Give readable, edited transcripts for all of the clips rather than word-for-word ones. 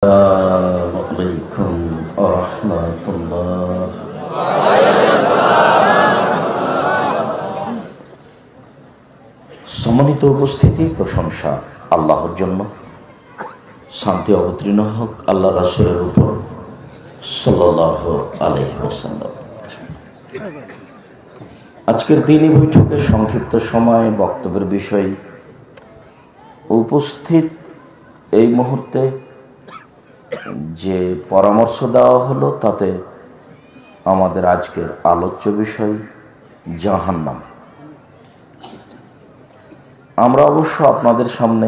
আসসালামু আলাইকুম ওয়া রাহমাতুল্লাহ। সম্মানিত উপস্থিতি, প্রশংসা আল্লাহর জন্য, শান্তি অবতীর্ণ হোক আল্লাহ রাসূলের উপর সাল্লাল্লাহু আলাইহি ওয়াসাল্লাম। আজকের দিনী বৈঠকে সংক্ষিপ্ত সময় বক্তব্যের বিষয় উপস্থিত এই মুহূর্তে যে পরামর্শ দেওয়া হলো তাতে আমাদের আজকের আলোচ্য বিষয় জাহান্নাম। আমরা অবশ্য আপনাদের সামনে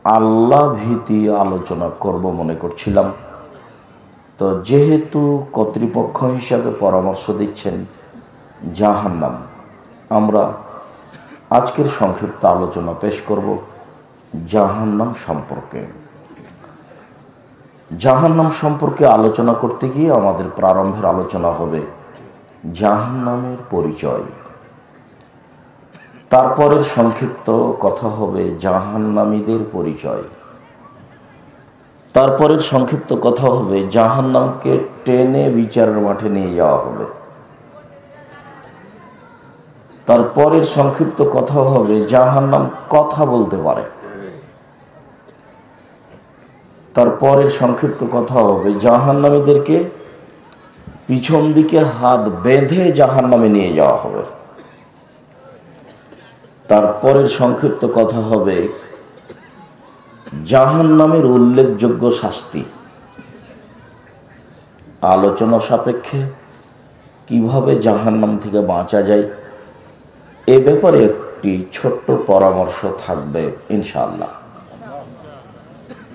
আল্লাহ ভীতি আলোচনা করব মনে করছিলাম, তো যেহেতু কর্তৃপক্ষ হিসাবে পরামর্শ দিচ্ছেন জাহান্নাম, আমরা আজকের সংক্ষিপ্ত আলোচনা পেশ করব জাহান্নাম সম্পর্কে। জাহান্নাম সম্পর্কে আলোচনা করতে গিয়ে আমাদের প্রারম্ভের আলোচনা হবে জাহান্নামের পরিচয়, তারপরের সংক্ষিপ্ত কথা হবে জাহান্নামীদের পরিচয়, তারপরের সংক্ষিপ্ত কথা হবে জাহান্নামকে টেনে বিচারের মাঠে নিয়ে যাওয়া হবে, তারপরের সংক্ষিপ্ত কথা হবে জাহান্নাম কথা বলতে পারে, তারপরের সংক্ষিপ্ত কথা হবে জাহান্নামীদেরকে পিছন দিকে হাত বেঁধে জাহান্নামে নিয়ে যাওয়া হবে, তারপরের সংক্ষিপ্ত কথা হবে জাহান্নামের উল্লেখযোগ্য শাস্তি। আলোচনা সাপেক্ষে কিভাবে জাহান্নাম থেকে বাঁচা যায় এ ব্যাপারে একটি ছোট্ট পরামর্শ থাকবে ইনশাআল্লাহ।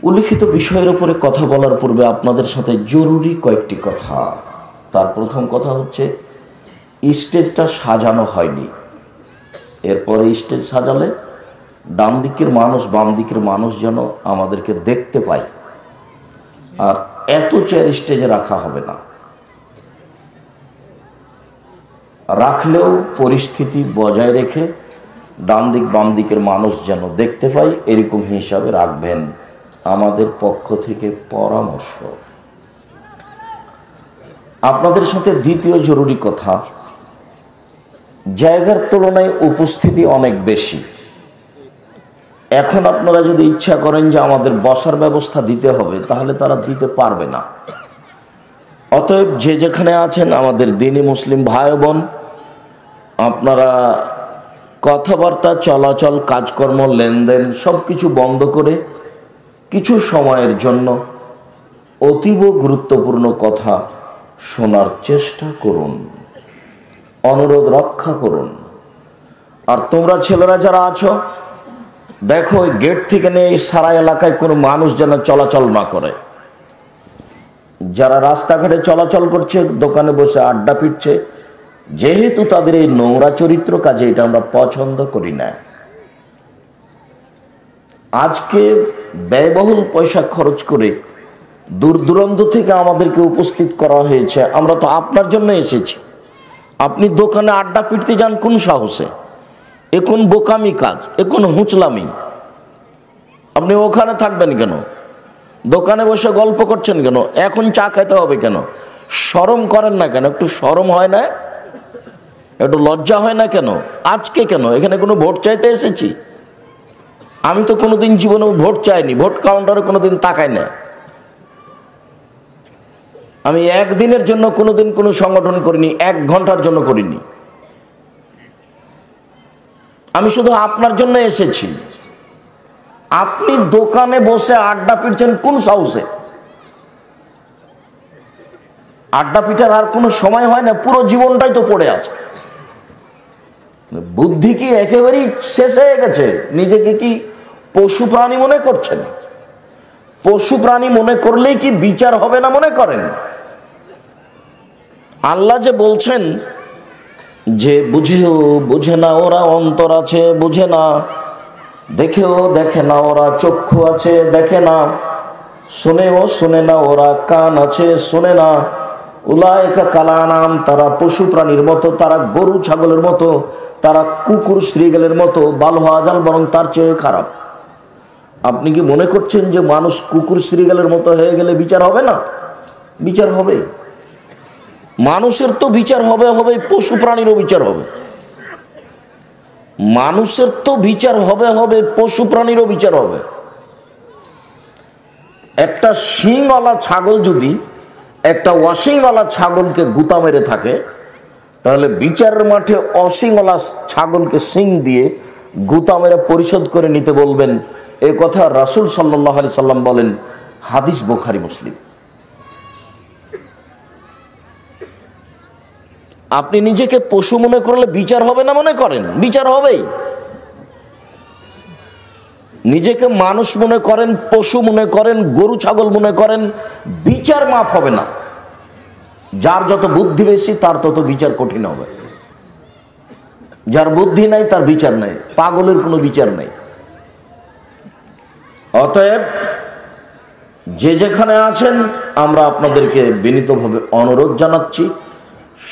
উল্লিখিত বিষয়ের উপরে কথা বলার পূর্বে আপনাদের সাথে জরুরি কয়েকটি কথা। তার প্রথম কথা হচ্ছে, স্টেজটা সাজানো হয়নি। এরপরে স্টেজ সাজালে ডান দিকের মানুষ বাম দিকের মানুষ যেন আমাদেরকে দেখতে পায়, আর এত চেয়ার স্টেজে রাখা হবে না, রাখলেও পরিস্থিতি বজায় রেখে ডান দিক বাম দিকের মানুষ যেন দেখতে পায় এরকম হিসাবে রাখবেন, আমাদের পক্ষ থেকে পরামর্শ। আপনাদের সাথে দ্বিতীয় জরুরি কথা, জায়গার তুলনায় উপস্থিতি অনেক বেশি। এখন আপনারা যদি ইচ্ছা করেন যে আমাদের বসার ব্যবস্থা দিতে হবে, তাহলে তারা দিতে পারবে না। অতএব যে যেখানে আছেন আমাদের দ্বীনি মুসলিম ভাই বোন, আপনারা কথাবার্তা, চলাচল, কাজকর্ম, লেনদেন সবকিছু বন্ধ করে কিছু সময়ের জন্য অতীব গুরুত্বপূর্ণ কথা শোনার চেষ্টা করুন, অনুরোধ রক্ষা করুন। আর তোমরা ছেলেরা যারা আছো, দেখো ওই গেট থেকে নিয়ে সারা এলাকায় কোনো মানুষ যেন চলাচল না করে। যারা রাস্তাঘাটে চলাচল করছে, দোকানে বসে আড্ডা পিটছে, যেহেতু তাদের এই নোংরা চরিত্র, কাজে এটা আমরা পছন্দ করি না। আজকে ব্যয়বহুল পয়সা খরচ করে দূর দূরান্ত থেকে আমাদেরকে উপস্থিত করা হয়েছে, আমরা তো আপনার জন্য এসেছি। আপনি দোকানে আড্ডা পিটতে যান কোন সাহসে? এ কোন বোকামি কাজ, এ কোন হুঁচলামি? আপনি ওখানে থাকবেন কেন? দোকানে বসে গল্প করছেন কেন? এখন চা খেতে হবে কেন? শরম করেন না কেন? একটু শরম হয় না? একটু লজ্জা হয় না কেন? আজকে কেন? এখানে কোনো ভোট চাইতে এসেছি? আমি তো কোনোদিন জীবনে ভোট চাইনি, ভোট কাউন্টারে কোনোদিন তাকাই না। আমি একদিনের জন্য কোনোদিন কোনো সংগঠন করিনি, 1 ঘন্টার জন্য করিনি। আমি শুধু আপনার জন্য এসেছি। আপনি দোকানে বসে আড্ডা পিটছেন কোন সাহসে? আড্ডা পিটার আর কোনো সময় হয় না, পুরো জীবনটাই তো পড়ে আছে। বুদ্ধি কি একেবারেই শেষ হয়ে গেছে? নিজেকে কি পশু প্রাণী মনে করছেন? পশু প্রাণী মনে করলেই কি বিচার হবে না মনে করেন? আল্লাহ যে বলছেন যে বুঝেও বুঝে না ওরা অন্তর আছে, বুঝে না, দেখেও দেখে না ওরা চক্ষু আছে, দেখে না, শোনেও শোনে না ওরা কান আছে, শোনে না। উলায়েকা কালানাম, তারা পশু প্রাণীর মতো, তারা গরু ছাগলের মতো, তারা কুকুর শ্রীগালের মতো, বালহাজাল, বরং তার চেয়ে খারাপ। আপনি কি মনে করছেন যে মানুষ কুকুর শ্রীগালের মতো হয়ে গেলে বিচার হবে না? বিচার হবে। মানুষের তো বিচার হবে, হবে পশু প্রাণীরও বিচার হবে। মানুষের তো বিচার হবে, হবে পশু প্রাণীরও বিচার হবে। একটা শিংওয়ালা ছাগল যদি একটা অশিংওয়ালা ছাগলকে গুতা মেরে থাকে, তাহলে বিচারের মাঠে অশিংওয়ালা ছাগলকে শিং দিয়ে গুতা মেরে পরিশোধ করে নিতে বলবেন। এ কথা রাসূল সাল্লাল্লাহু আলাইহি সাল্লাম বলেন, হাদিস বুখারী মুসলিম। আপনি নিজেকে পশু মনে করলে বিচার হবে না মনে করেন? বিচার হবেই। নিজেকে মানুষ মনে করেন, পশু মনে করেন, গরু ছাগল মনে করেন, বিচার মাপ হবে না। যার যত বুদ্ধি বেশি তার তত বিচার কঠিন হবে। যার বুদ্ধি নাই তার বিচার নাই, পাগলের কোনো বিচার নাই। অতএব যে যেখানে আছেন আমরা আপনাদেরকে বিনীতভাবে অনুরোধ জানাচ্ছি,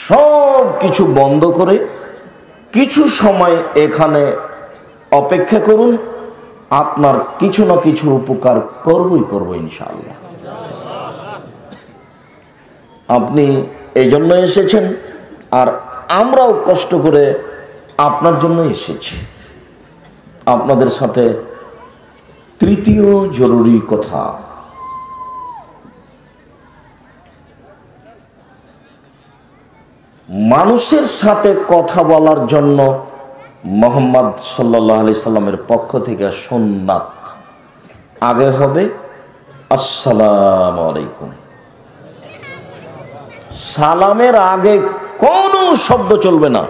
সব কিছু বন্ধ করে কিছু সময় এখানে অপেক্ষা করুন। আপনার কিছু না কিছু উপকার করবই করবো ইনশাআল্লাহ। আপনি এই জন্য এসেছেন, আর আমরাও কষ্ট করে আপনার জন্য এসেছি। আপনাদের সাথে তৃতীয় জরুরি কথা, মানুষের সাথে কথা বলার জন্য মুহাম্মদ সাল্লাল্লাহু আলাইহি সাল্লামের পক্ষ থেকে সুন্নাত আগে হবে আসসালামু আলাইকুম। সালামের আগে কোনো শব্দ চলবে না।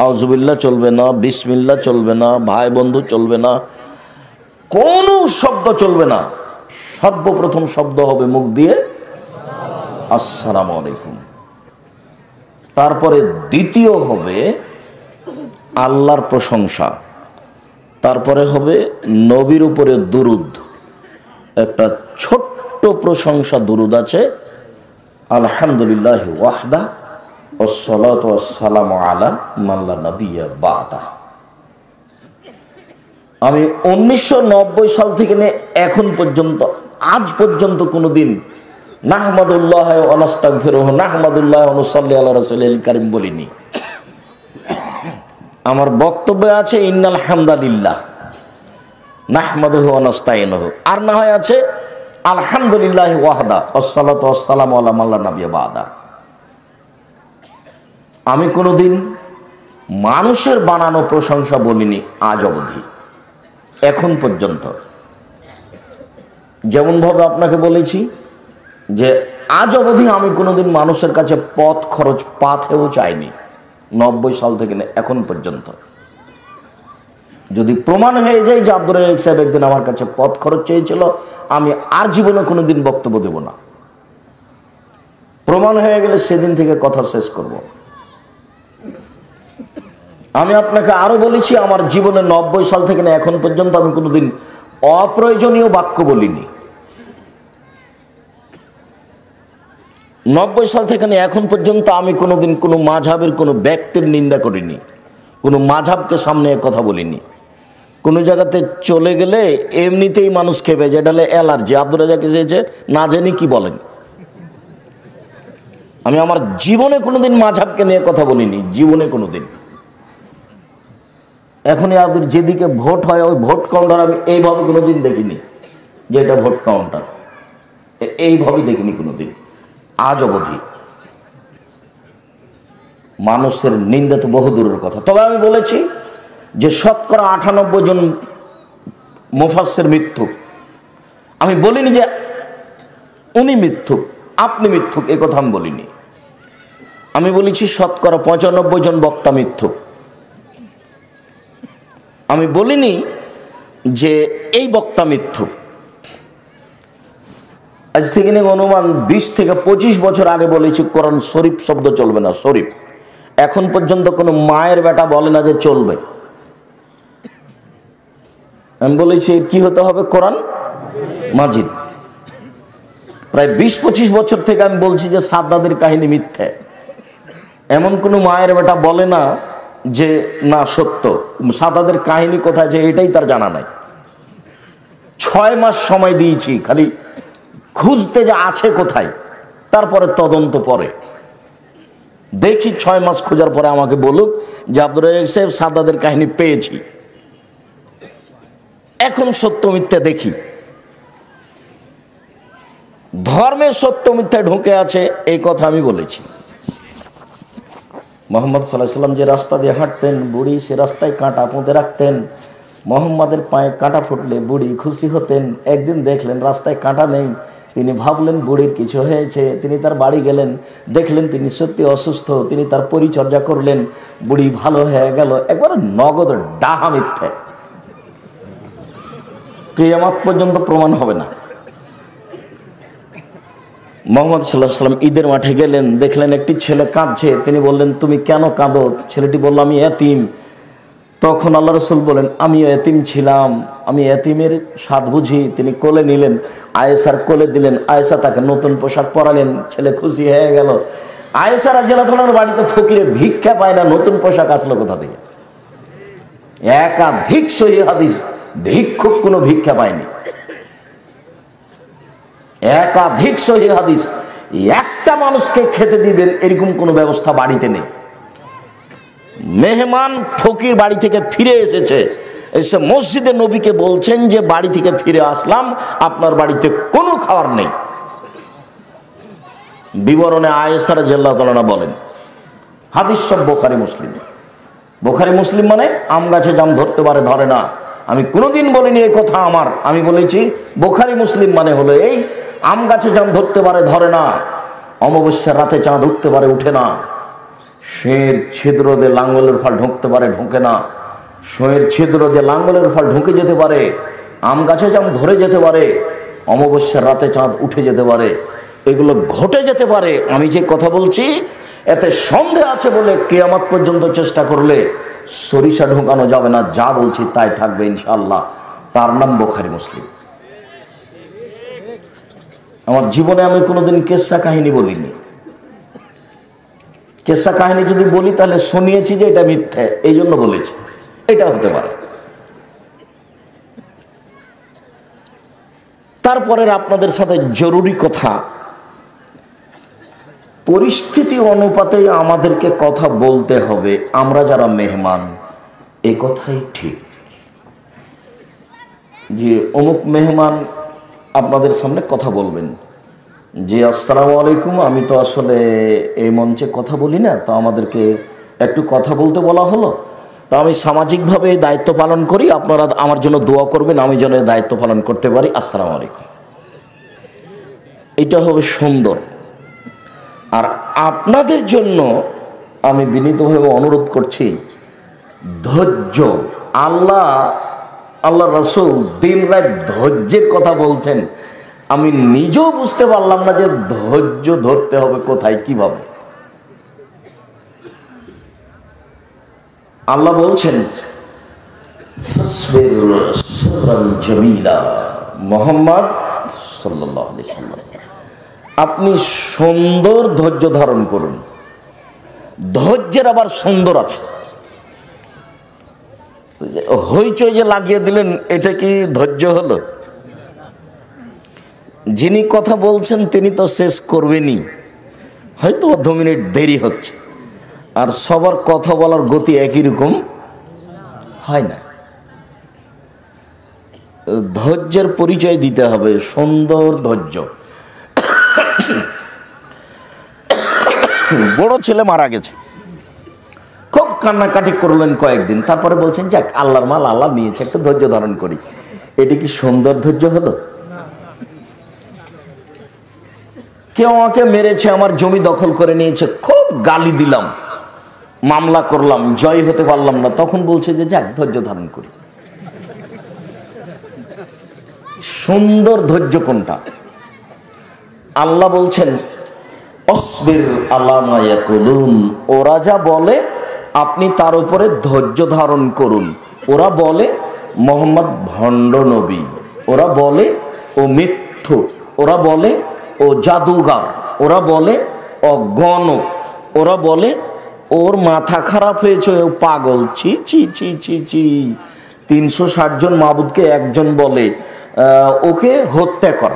আউযুবিল্লাহ চলবে না, বিসমিল্লাহ চলবে না, ভাই বন্ধু চলবে না, কোনো শব্দ চলবে না। সর্বপ্রথম শব্দ হবে মুখ দিয়ে আসসালামু আলাইকুম। তারপরে দ্বিতীয় হবে আল্লাহর প্রশংসা, তারপরে হবে নবীর উপরে দুরুদ। একটা ছোট্ট প্রশংসা দুরুদ আছে, আলহামদুলিল্লাহ ওয়াহদা ওয়াসসালাতু ওয়াসসালামু আলা মান লা নাবিয়্যা বা'দা। আমি 1990 সাল থেকে নিয়ে এখন পর্যন্ত, আজ পর্যন্ত কোনোদিন নাহমাদুল্লাহ ওয়া নাস্তাগফিরুহু নাহমাদুল্লাহ ওয়া নুসাল্লি আলা রাসূলিল কারীম বলিনি। আমার বক্তব্যে আছে ইন্নাল হামদালিল্লাহ নাহমাদুহু ওয়া নাস্তাঈনুহু, আর না হয় আছে আলহামদুলিল্লাহ ওয়াহদা ওয়াসসালাতু ওয়াসসালামু আলা মান লা নাবিয়্যা বা'দা। আমি কোনোদিন মানুষের বানানো প্রশংসা বলিনি আজ অবধি, এখন পর্যন্ত। যেমন ভাবে আপনাকে বলেছি যে আজ অবধি আমি কোনোদিন মানুষের কাছে পথ খরচ পাথেও চাইনি, 90 সাল থেকে এখন পর্যন্ত। যদি প্রমাণ হয়ে যায় যে আব্দুর রাজ্জাক সাহেব একদিন আমার কাছে পথ খরচ চেয়েছিল, আমি আর জীবনে কোনোদিন বক্তব্য দেব না। প্রমাণ হয়ে গেলে সেদিন থেকে কথা শেষ করব। আমি আপনাকে আরো বলেছি, আমার জীবনে 90 সাল থেকে এখন পর্যন্ত আমি কোনোদিন অপ্রয়োজনীয় বাক্য বলিনি। 90 সাল থেকে এখন পর্যন্ত আমি কোনোদিন কোনো মাযহাবের কোনো ব্যক্তির নিন্দা করিনি, কোনো মাযহাবকে সামনে কথা বলিনি। কোনো জায়গাতে চলে গেলে এমনিতেই মানুষ খেপে, যেটা হলে অ্যালার্জি। আব্দুর রাজ্জাক এসেছে না জানি কি বলেন। আমি আমার জীবনে কোনোদিন মাযহাবকে নিয়ে কথা বলিনি, জীবনে কোনোদিন। এখনই আপনাদের যেদিকে ভোট হয় ওই ভোট কাউন্টার আমি এইভাবে কোনোদিন দেখিনি, যে এটা ভোট কাউন্টার, এইভাবে দেখিনি কোনোদিন আজ অবধি। মানুষের নিন্দা তো বহু দূরের কথা। তবে আমি বলেছি যে শতকরা 98 জন মুফাসসির মিথ্যুক। আমি বলিনি যে উনি মিথ্যুক, আপনি মিথ্যুক, এ কথা আমি বলিনি। আমি বলেছি শতকরা 95 জন বক্তা মিথ্যুক। আমি বলিনি যে এই বক্তা মিথ্যুক। আজ থেকে নিয়ে অনুমান 20 থেকে 25 বছর আগে বলেছি কোরআন শরীফ শব্দ চলবে না, শরীফ। এখন পর্যন্ত কোনো মায়ের বেটা বলে না যে চলবে। আমি বলেছি কি হতে হবে, কোরআন মাজিদ। প্রায় 20-25 বছর থেকে আমি বলছি যে সাদ্দাদের কাহিনী মিথ্যে। এমন কোনো মায়ের বেটা বলে না যে না সত্য। সাদ্দাদের কাহিনী কোথায় যে এটাই তার জানা নাই। 6 মাস সময় দিয়েছি খালি খুঁজতে যে আছে কোথায়, তারপরে তদন্ত পরে দেখি। 6 মাস খোঁজার পরে আমাকে বলুক যে আব্দুর রাজ্জাক সাহেব সাদ্দাতের কাহিনী পেয়েছি। এখন সত্য মিথ্যা দেখি। ধর্মে সত্য মিথ্যা ঢুকে আছে এই কথা আমি বলেছি। মোহাম্মদ সাল্লাল্লাহু আলাইহি ওয়াসাল্লাম যে রাস্তা দিয়ে হাঁটতেন, বুড়ি সে রাস্তায় কাঁটা পুঁতে রাখতেন। মোহাম্মদের পায়ে কাঁটা ফুটলে বুড়ি খুশি হতেন। একদিন দেখলেন রাস্তায় কাঁটা নেই, তিনি ভাবলেন বুড়ির কিছু হয়েছে। তিনি তার বাড়ি গেলেন, দেখলেন তিনি সত্যি অসুস্থ। তিনি তার পরিচর্যা করলেন, বুড়ি ভালো হয়ে গেল। একবার নগদ ডাহা মিথ্যে, কিয়ামত পর্যন্ত প্রমাণ হবে না। মোহাম্মদ সাল্লাল্লাহু আলাইহি ওয়াসাল্লাম ঈদের মাঠে গেলেন, দেখলেন একটি ছেলে কাঁদছে। তিনি বললেন, তুমি কেন কাঁদো? ছেলেটি বলল, আমি এতিম। তখন আল্লাহ রাসূল বলেন, আমিও এতিম ছিলাম, আমি এতিমের স্বাদ বুঝি। তিনি কোলে নিলেন, আয়েশার কোলে দিলেন। আয়েশা তাকে নতুন পোশাক পরালেন, ছেলে খুশি হয়ে গেল। আয়েশা রাদিয়াল্লাহু আনহার বাড়িতে ফকিরে ভিক্ষা পায় না, নতুন পোশাক আসলো কোথা থেকে? একাধিক সহিহ হাদিস, ভিক্ষুক কোনো ভিক্ষা পায়নি। একাধিক সহিহ হাদিস, একটা মানুষকে খেতে দিবেন এরকম কোনো ব্যবস্থা বাড়িতে নেই। মেহমান ফকির বাড়ি থেকে ফিরে এসেছে, এসে মসজিদে নবীকে বলছেন যে বাড়ি থেকে ফিরে আসলাম, আপনার বাড়িতে কোনো খাবার নেই। বিবরণে আয়েশা রাদিয়াল্লাহু তাআলা বলেন, হাদিস সব বুখারী মুসলিম। বুখারী মুসলিম মানে আম গাছে জাম ধরতে পারে, ধরে না। আমি কোনোদিন বলিনি এই কথা আমার, আমি বলেছি বুখারী মুসলিম মানে হলো এই, আম গাছে জাম ধরতে পারে, ধরে না। অমাবস্যার রাতে চাঁদ উঠতে পারে, উঠে না। শোয়ের ছিদ্র দিয়ে লাঙ্গলের ফাল ঢুকতে পারে, ঢুকে না। শোয়ের ছিদ্র দিয়ে লাঙ্গলের ফাল ঢুকে যেতে পারে, আম গাছে জাম ধরে যেতে পারে, অমাবস্যার রাতে চাঁদ উঠে যেতে পারে, এগুলো ঘটে যেতে পারে। আমি যে কথা বলছি এতে সন্দেহ আছে বলে কিয়ামত পর্যন্ত চেষ্টা করলে সরিষা ঢোকানো যাবে না। যা বলছি তাই থাকবে ইনশাআল্লাহ। তার নাম বুখারী মুসলিম। আমার জীবনে আমি কোনোদিন কেসা কাহিনী বলিনি। কেসা কাহিনী যদি বলি তাহলে শুনিয়েছি যে এটা মিথ্যে, এই জন্য বলেছি। এটা হতে পারে। তারপরে আপনাদের সাথে জরুরি কথা, পরিস্থিতি অনুপাতে আমাদেরকে কথা বলতে হবে। আমরা যারা মেহমান, এ কথাই ঠিক যে অমুক মেহমান আপনাদের সামনে কথা বলবেন যে আসসালামু আলাইকুম, আমি তো আসলে এই মঞ্চে কথা বলি না, তো আমাদেরকে একটু কথা বলতে বলা হলো, তো আমি সামাজিকভাবে দায়িত্ব পালন করি, আপনারা আমার জন্য দোয়া করবেন আমি যেন দায়িত্ব পালন করতে পারি। আসসালামু আলাইকুম, এটা হবে সুন্দর। আর আপনাদের জন্য আমি বিনীতভাবে অনুরোধ করছি, ধৈর্য। আল্লাহ রাসূল দিন রাত ধৈর্যের কথা বলছেন। আমি নিজেও বুঝতে পারলাম না যে ধৈর্য ধরতে হবে কোথায়, কিভাবে। আল্লাহ বলছেন, ফাসবির সাবরান জামিলা। মুহাম্মদ সাল্লাল্লাহু আলাইহি ওয়াসাল্লাম, আপনি সুন্দর ধৈর্য ধারণ করুন। ধৈর্যের আবার সুন্দর আছে। হইচই যে লাগিয়ে দিলেন, এটা কি ধৈর্য হলো? যিনি কথা বলছেন তিনি তো শেষ করবেনই, হয়তো 2 মিনিট দেরি হচ্ছে। আর সবার কথা বলার গতি একই রকম হয় না। ধৈর্যের পরিচয় দিতে হবে, সুন্দর ধৈর্য। বড় ছেলে মারা গেছে, খুব কান্নাকাটি করলেন কয়েকদিন, তারপরে বলছেন যাক আল্লাহর মাল আল্লাহ নিয়েছে, একটু ধৈর্য ধারণ করি। এটি কি সুন্দর ধৈর্য হলো? কেউ আমাকে মেরেছে, আমার জমি দখল করে নিয়েছে, খুব গালি দিলাম, মামলা করলাম, জয় হতে পারলাম না, তখন বলছে যে যাক ধৈর্য ধারণ করি। সুন্দর ধৈর্য কোনটা? আল্লাহ বলছেন, অসবির আলা মা ইয়াকুলুন, ওরা যা বলে আপনি তার উপরে ধৈর্য ধারণ করুন। ওরা বলে মোহাম্মদ ভণ্ড নবী, ওরা বলে ও মিথ্যুক, ওরা বলে ও জাদুগার, ওরা বলে ও গণক, ওরা বলে ওর মাথা খারাপ হয়েছে, ও পাগল। ছি ছি ছি ছি ছি, 360 জন মাবুদকে একজন বলে, ওকে হত্যা কর,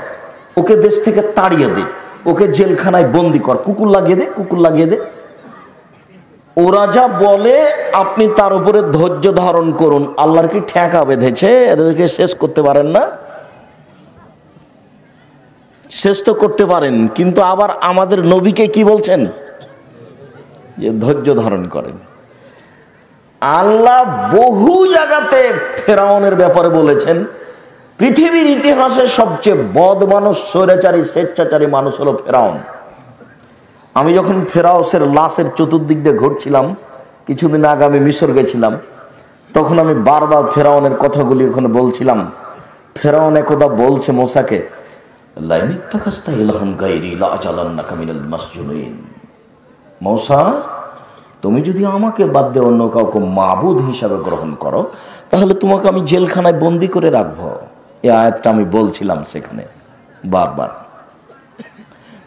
ওকে দেশ থেকে তাড়িয়ে দে, ওকে জেলখানায় বন্দি কর, কুকুর লাগিয়ে দে, কুকুর লাগিয়ে দে। ওরা যা বলে আপনি তার উপরে ধৈর্য ধারণ করুন। আল্লাহর কি ঠেকা বেঁধেছে? এদেরকে শেষ করতে পারেন না? শেষ তো করতে পারেন, কিন্তু আবার আমাদের নবীকে কি বলছেন? যে ধৈর্য ধারণ করেন। আল্লাহ বহু জায়গাতে ফেরাউনের ব্যাপারে বলেছেন, পৃথিবীর ইতিহাসে সবচেয়ে বদ মানুষ, স্বৈরাচারী, স্বেচ্ছাচারী মানুষ হলো ফেরাউন। আমি যখন ফেরাউসের লাশের চতুর্দিক দিয়ে ঘুরছিলাম, কিছুদিন আগে আমি মিশর গেছিলাম, তখন আমি বারবার ফেরাউনের কথাগুলি ওখানে বলছিলাম। ফেরাউন একদা বলছে মোসাকে, মৌসা, তুমি যদি আমাকে বাদ দিয়ে অন্য কাউকে মাবুদ হিসাবে গ্রহণ করো, তাহলে তোমাকে আমি জেলখানায় বন্দি করে রাখবো। এই আয়াতটা আমি বলছিলাম সেখানে বারবার।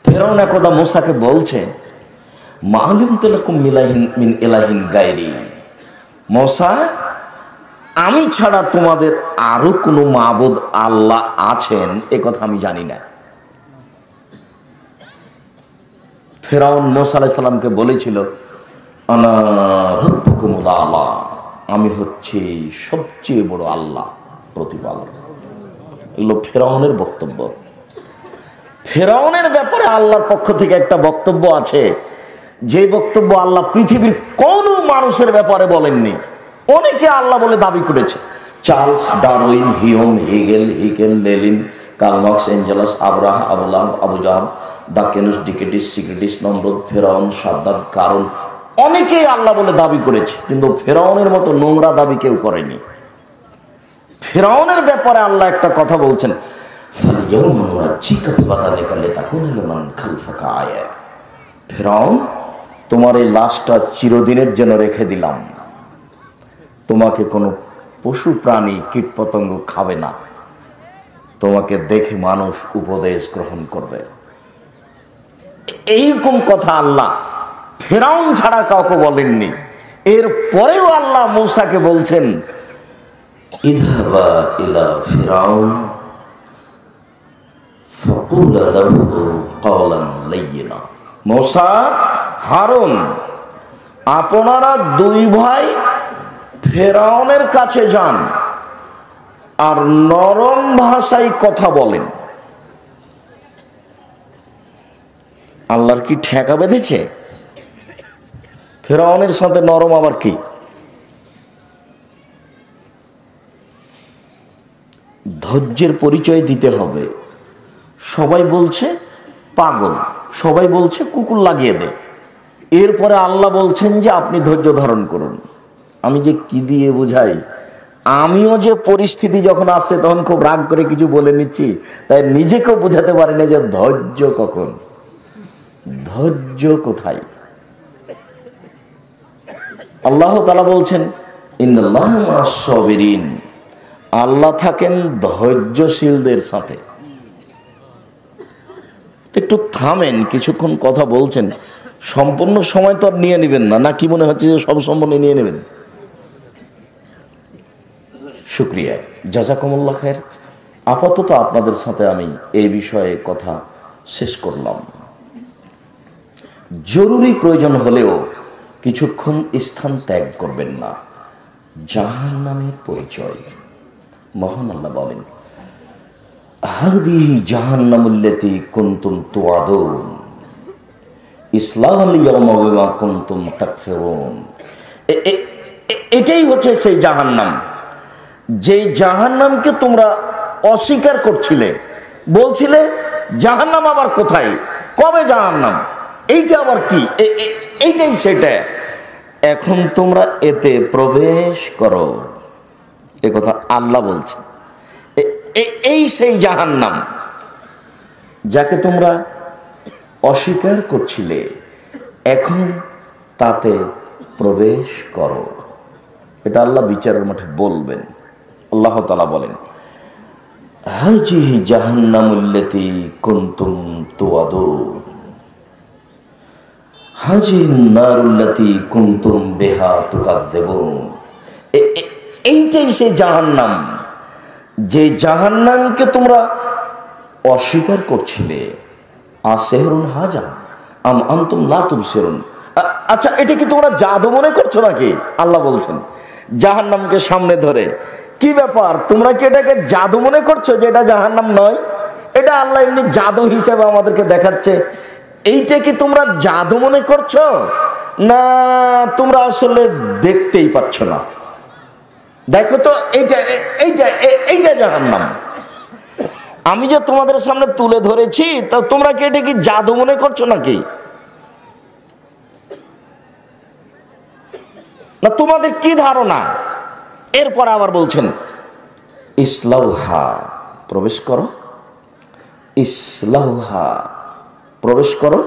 ফেরাউন একদা মূসাকে বলছে, মাআলিম তালাকুম মিন ইলাহিন গায়রি, মূসা, আমি ছাড়া তোমাদের আরো কোনো মাবুদ আল্লাহ আছেন এ কথা আমি জানি না। ফেরাউন মূসা আলাইহিস সালামকে বলেছিল, আনা রাব্বুকুমুল আলা, আমি হচ্ছি সবচেয়ে বড় আল্লাহ, প্রতিপালক। এগুলো ফেরাউনের বক্তব্য। ফেরাউনের ব্যাপারে আল্লাহর পক্ষ থেকে একটা বক্তব্য আছে, যে বক্তব্য আল্লাহ পৃথিবীর কোন মানুষের ব্যাপারে বলেননি। অনেকে আল্লাহ বলে দাবি করেছে, Charles Darwin, Hume, Hegel, Lenin, Karl Marx, Engels, আব্রাহা, আবুলাহাব, আবু জাহাব, দাকেনুস, ডিকেটিস, সিক্রেটিস, নমরুদ, ফেরাউন, সাদ্দাত, কারণ অনেকেই আল্লাহ বলে দাবি করেছে, কিন্তু ফেরাউনের মতো নোংরা দাবি কেউ করেনি। ফেরাউনের ব্যাপারে আল্লাহ একটা কথা বলছেন, ফেরাউন, তোমার এই লাশটা চিরদিনের জন্য রেখে দিলাম, তোমাকে কোনো পশু প্রাণী কীট পতঙ্গ খাবে না, তোমাকে দেখে মানুষ উপদেশ গ্রহণ করবে। এইরকম কথা আল্লাহ ফেরাউন ছাড়া কাউকে বলেননি। এর পরেও আল্লাহ মূসাকে বলছেন, ইযহাবা ইলা ফিরাউন ফাকুলা লাহু কওলান লাইয়িনা। মূসা, হারুন, আপনারা দুই ভাই ফেরাউনের কাছে যান আর নরম ভাষায় কথা বলেন। আল্লাহর কি ঠেকা বেঁধেছে? ফেরাউনের সাথে নরম আবার কি? ধৈর্যের পরিচয় দিতে হবে। সবাই বলছে পাগল, সবাই বলছে কুকুর লাগিয়ে দে, এরপরে আল্লাহ বলছেন যে আপনি ধৈর্য ধারণ করুন। আমি যে কি দিয়ে বোঝাই, আমিও যে পরিস্থিতি যখন আসছে তখন খুব রাগ করে কিছু বলে নিচ্ছি, তাই নিজেকেও বোঝাতে পারি না যে ধৈর্য কখন, ধৈর্য কোথায়। আল্লাহ তাআলা বলছেন, ইন্নাল্লাহা মা'আস সাবিরিন, আল্লাহ থাকেন ধৈর্যশীলদের সাথে। একটু থামেন, কিছুক্ষণ কথা বলছেন, সম্পূর্ণ সময় তো আর নিয়ে নেবেন না, না কি মনে হচ্ছে যে সব সম্পূর্ণ নিয়ে নেবেন? শুকরিয়া, জাযাকুমুল্লাহ খায়ের। আপাতত আপনাদের সাথে আমি এই বিষয়ে কথা শেষ করলাম। জরুরি প্রয়োজন হলেও কিছুক্ষণ স্থান ত্যাগ করবেন না। জাহান্নামের পরিচয় মহান আল্লাহ বলেন, হাদিহি জাহান্নামুল্লাতী কুনতুম তুআদুন ইসলাহাল ইয়াওমা বিমা কুনতুম তাকফিরুন। এটাই হচ্ছে সেই জাহান্নাম, যে জাহান্নামকে তোমরা অস্বীকার করছিলে, বলছিলে জাহান্নাম আবার কোথায়, কবে জাহান্নাম, এইটা আবার কি, এইটাই সেটা, এখন তোমরা এতে প্রবেশ করো, এ কথা আল্লাহ বলছে। এই সেই জাহান্নাম যাকে তোমরা অস্বীকার করছিলে, এখন তাতে প্রবেশ করো। এটা আল্লাহ বিচারের মাঠে বলবেন। আল্লাহ তাআলা বলেন, হাযিহি জাহান্নামুল্লাতী কুনতুম তুআদুন হাযিহিন নারুল্লাতী কুনতুম বিহা তুকাযযিবুন। এইটাই সেই জাহান্নাম যে জাহান্নামকে তোমরা অস্বীকার করছিলে, আসেহরুন হাজা আম আনতুম লা তুবসিরুন, আচ্ছা এটা কি তোমরা জাদু মনে করছো নাকি? আল্লাহ বলছেন জাহান্নামকে সামনে ধরে, কি ব্যাপার তোমরা কি এটাকে জাদু মনে করছো যে এটা জাহান্নাম নয়? এটা আল্লাহ এমনি জাদু হিসেবে আমাদেরকে দেখাচ্ছে। এইটা কি তোমরা জাদু মনে করছো, না তোমরা আসলে দেখতেই পাচ্ছ না? দেখো তো এইটা এইটা এইটা জাহান্নাম আমি যে তোমাদের সামনে তুলে ধরেছি, তা তোমরা কি এটা কি জাদু মনে করছো নাকি? না তোমাদের কি ধারণা? এরপর আবার বলছেন ইসলাউহা, প্রবেশ করো, ইসলাউহা, প্রবেশ করো,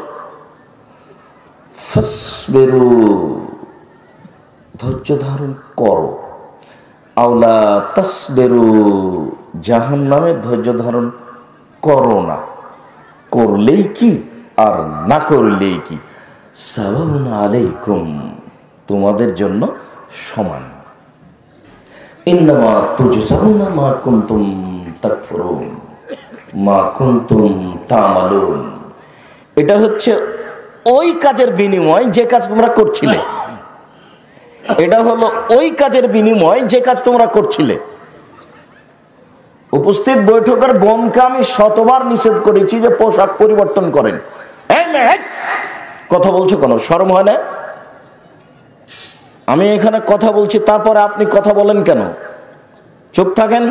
ফাসবিরু, ধৈর্য ধারণ করো, আওলা তাসবিরু, জাহান্নামে ধৈর্য ধারণ করো না, করলেই কি আর না করলেই কি, সাওয়াউন আলাইকুম, তোমাদের জন্য সমান। ইন্নামা তুজজাউনা মা কুনতুম তাকফুরুন মা কুনতুম তা'মালুন, এটা হচ্ছে ওই কাজের বিনিময় যে কাজ তোমরা করছিলে। এটা হলো ওই কাজের বিনিময় যে কাজ তোমরা করছিলে। উপস্থিত বৈঠকের বোনকে আমি শতবার নিষেধ করেছি যে পোশাক পরিবর্তন করেন। কথা বলছো কেন? শরম হয় না? আমি এখানে কথা বলছি, তারপরে আপনি কথা বলেন কেন? চুপ থাকেন।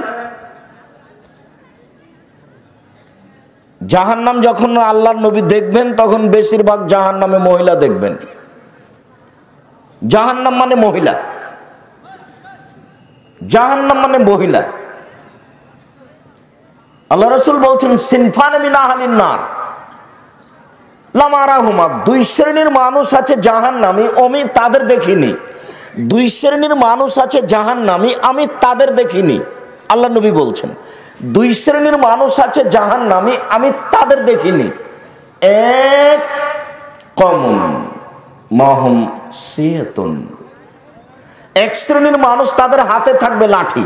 জাহান্নাম যখন আল্লাহর নবী দেখবেন, তখন বেশিরভাগ জাহান্নামে মহিলা দেখবেন। জাহান্নাম মানে মহিলা, জাহান্নাম মানে মহিলা। আল্লাহ রাসূল বলছেন সিনফান মিন আহলিন নার লাম আরাহুমা, দুই শ্রেণীর মানুষ আছে জাহান্নামী, আমি তাদের দেখিনি। দুই শ্রেণীর মানুষ আছে জাহান্নামী, আমি তাদের দেখিনি। আল্লাহ নবী বলছেন দুই শ্রেণীর মানুষ আছে জাহান্নামী, আমি তাদের দেখিনি। এক কওমুন মাহুম সিয়াতুন, এক শ্রেণীর মানুষ তাদের হাতে থাকবে লাঠি,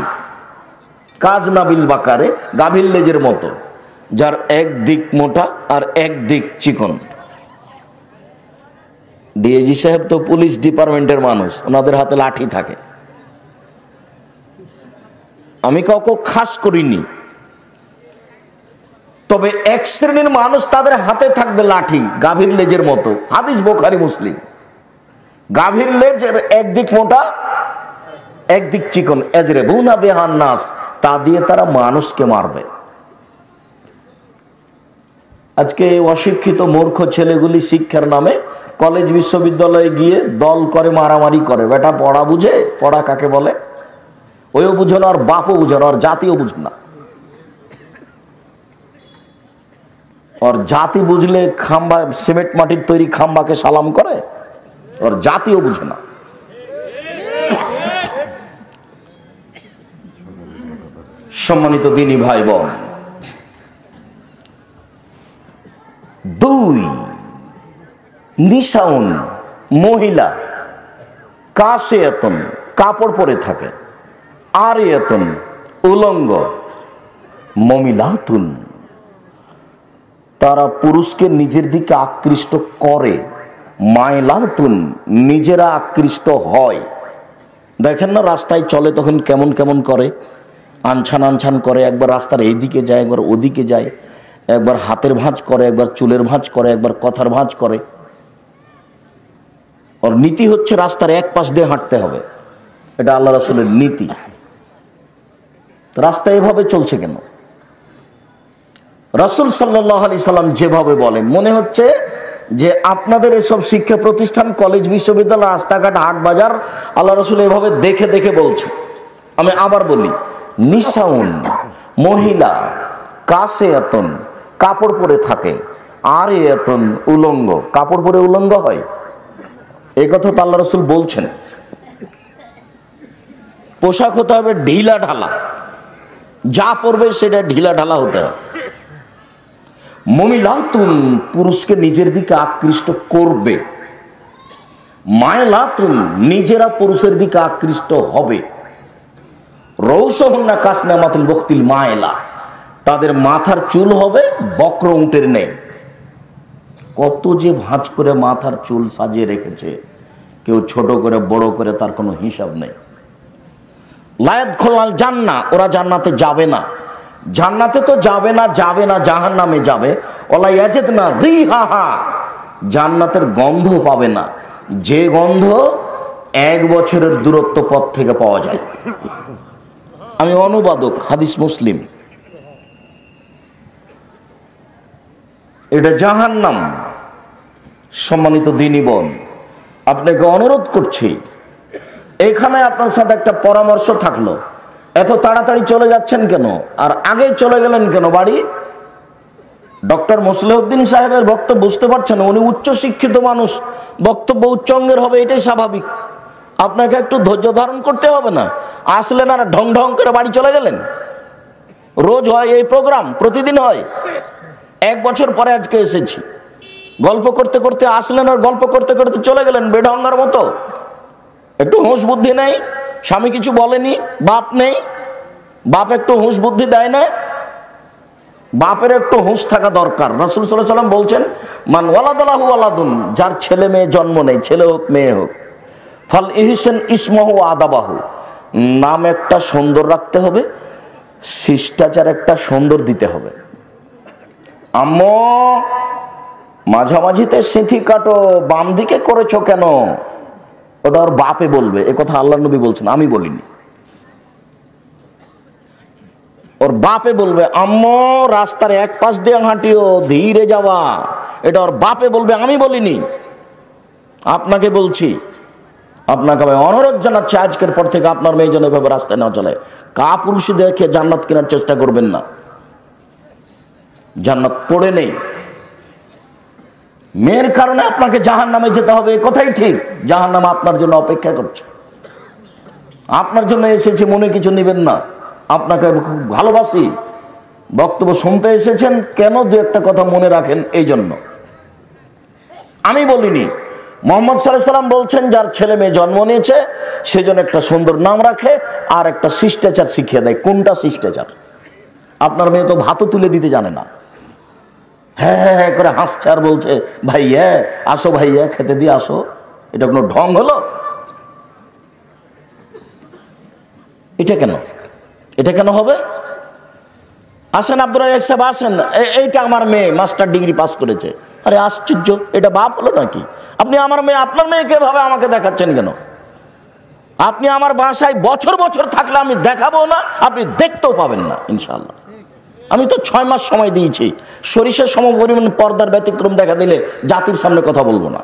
কাজ নাবিল বাকারে, গাভীর লেজের মতো, যার এক দিক মোটা আর এক দিক চিকন। ডিএজি সাহেব তো পুলিশ ডিপার্টমেন্টের মানুষ, ওনাদের হাতে লাঠি থাকে। আমি কাউকে খাস করিনি, তবে এক শ্রেণীর মানুষ তাদের হাতে থাকবে লাঠি, গাভীর লেজের মতো। হাদিস বুখারী মুসলিম। গাভীর লেজের একদিক মোটা একদিক চিকন, এজরেবুনা বিহান নাস, তা দিয়ে তারা মানুষকে মারবে। আজকে অশিক্ষিত মূর্খ ছেলেগুলি শিক্ষার নামে কলেজ বিশ্ববিদ্যালয়ে গিয়ে দল করে, মারামারি করে। বেটা পড়া বুঝে? পড়া কাকে বলে ওইও বুঝো না, আর বাপও বুঝো না, আর জাতিও বুঝো না। ওর জাতি বুঝলে খাম্বা, সিমেন্ট মাটির তৈরি খাম্বাকে সালাম করে, ওর জাতিও বুঝে না। সম্মানিত দিনী ভাই বোন, দুই নিসাউন, মহিলা, কাসিয়াতুন, কাপড় পরে থাকে, আরিয়াতুন, উলঙ্গ, মমিলাতুন, তারা পুরুষকে নিজের দিকে আকৃষ্ট করে, মাইলাতুন, নিজেরা আকৃষ্ট হয়। দেখেন না রাস্তায় চলে তখন কেমন কেমন করে, আনছান আনছান করে, একবার রাস্তার এইদিকে যায়, একবার ওদিকে যায়, একবার হাতের ভাঁজ করে, একবার চুলের ভাঁজ করে, একবার কথার ভাঁজ করে। ওর নীতি হচ্ছে রাস্তার এক পাশ দিয়ে হাঁটতে হবে, এটা আল্লাহ রাসূলের নীতি। রাস্তা এভাবে চলছে কেন? রাসূল সাল্লাল্লাহু আলাইহি সাল্লাম যেভাবে বলেন, মনে হচ্ছে যে আপনাদের এসব শিক্ষা প্রতিষ্ঠান, কলেজ, বিশ্ববিদ্যালয়, রাস্তাঘাট, হাট বাজার আল্লাহ রাসূল এভাবে দেখে দেখে বলছে। আমি আবার বলি, নিসাউন, মহিলা, কাসিয়াতুন, কাপড় পরে থাকে, আরিয়াতুন, উলঙ্গ। কাপড় পরে উলঙ্গ হয়, এই কথা তো আল্লাহ রাসূল বলছেন। পোশাক হতে হবে ঢিলা ঢালা, যা পরবে সেটা ঢিলা ঢালা হতে হবে। মমিলাতুন, পুরুষকে নিজের দিকে আকৃষ্ট করবে, মায়লাতুন, নিজেরা পুরুষের দিকে আকৃষ্ট হবে, রৌসহুন্না কাসনামাতিল বক্তিল মায়লা, তাদের মাথার চুল হবে বক্র উটের নেই। কত যে ভাঁজ করে মাথার চুল সাজিয়ে রেখেছে, কেউ ছোট করে বড় করে, তার কোনো হিসাব নেই। লায়াদখুলুল জান্নাহ, ওরা জান্নাতে যাবে না। জান্নাতে তো যাবে না, জাহান্নামে যাবে। ওয়ালা ইয়াজিদনা রিহাহা, জান্নাতের গন্ধ পাবে না, যে গন্ধ 1 বছরের দূরত্ব পথ থেকে পাওয়া যায়। আমি অনুবাদক, হাদিস মুসলিম। এটা জাহান্নাম। সম্মানিত দ্বীনী বোন, আপনাকে অনুরোধ করছি, এখানে আপনার সাথে একটা পরামর্শ থাকলো। এত তাড়াতাড়ি চলে যাচ্ছেন কেন, আর আগে চলে গেলেন কেন বাড়ি? ডক্টর মুসলিউদ্দিন সাহেবের বক্তব্য বুঝতে পারছেন, উনি উচ্চ শিক্ষিত মানুষ, বক্তব্য উচ্চাঙ্গের হবে, এটাই স্বাভাবিক। আপনাকে একটু ধৈর্য ধারণ করতে হবে না? আসলেন আর ঢং ঢং করে বাড়ি চলে গেলেন। রোজ হয় এই প্রোগ্রাম, প্রতিদিন হয়। 1 বছর পরে আজকে এসেছি, গল্প করতে করতে আসলেন আর গল্প করতে করতে চলে গেলেন বেঢঙ্গার মতো। একটু হুঁশ বুদ্ধি নেই? স্বামী কিছু বলেনি, বাপ নেই, বাপ একটু হুঁশ বুদ্ধি দেয় না? বাপের একটু হুঁশ থাকা দরকার। রাসূল সাল্লাল্লাহু আলাইহি ওয়াসাল্লাম বলছেন, মান ওয়ালাদালাহু ওয়ালাদুন, যার ছেলে মেয়ে জন্ম নেই, ছেলে হোক মেয়ে হোক, ফাল ইহসান ইসমহু আদাবাহু, নাম একটা সুন্দর রাখতে হবে, শিষ্টাচার একটা সুন্দর দিতে হবে। আম্মু মাঝামাঝিতে সিঁথি কাটো, বাম দিকে করেছো কেন? ওটা ওর বাপে বলবে। এ কথা আল্লাহর নবী বলছেন, আমি বলিনি। ওর বাপে বলবে, আম্মু রাস্তার এক পাশ দিয়ে হাঁটিও, ধীরে যাওয়া। এটা ওর বাপে বলবে, আমি বলিনি। আপনাকে বলছি, আপনাকে আমি অনুরোধ জানাচ্ছি, আজকের পর থেকে আপনার মেয়ে যেন এভাবে রাস্তায় না চলে। কাপুরুষ দেখে জান্নাত কেনার চেষ্টা করবেন না, জান্নাত পড়ে নেই। মেয়ের কারণে আপনাকে জাহান্নামে যেতে হবে, এ কথাই ঠিক। জাহান্নাম আপনার জন্য অপেক্ষা করছে, আপনার জন্য এসেছে, মনে কিছু নেবেন না। আপনাকে খুব ভালোবাসি, বক্তব্য শুনতে এসেছেন কেন, 2-1টা কথা মনে রাখেন, এই জন্য। আমি বলিনি। মুহাম্মদ সাল্লাল্লাহু আলাইহি ওয়াসাল্লাম বলছেন, যার ছেলে মেয়ে জন্ম নিয়েছে সেজন্য একটা সুন্দর নাম রাখে আর একটা শিষ্টাচার শিখিয়ে দেয়। কোনটা শিষ্টাচার? আপনার মেয়ে তো ভাতও তুলে দিতে জানে না, হ্যাঁ হ্যাঁ হ্যাঁ করে হাসছে আর বলছে, ভাইয়া আসো, ভাইয়া খেতে দিয়ে আসো। এটা কোনো ঢং হলো? এটা কেন, এটা কেন হবে? আসেন আব্দুর রাজ্জাক সাহেব, আসেন, এইটা আমার মেয়ে মাস্টার ডিগ্রি পাস করেছে। আরে আশ্চর্য, এটা বাপ হলো নাকি? আপনি আমার মেয়ে, আপনার মেয়েকে ভাবে আমাকে দেখাচ্ছেন কেন? আপনি আমার বাসায় বছর বছর থাকলে আমি দেখাবো না, আপনি দেখতেও পাবেন না ইনশাআল্লাহ। আমি তো 6 মাস সময় দিয়েছি। সরিষার সমপরিমাণ পর্দার ব্যতিক্রম দেখা দিলে জাতির সামনে কথা বলবো না।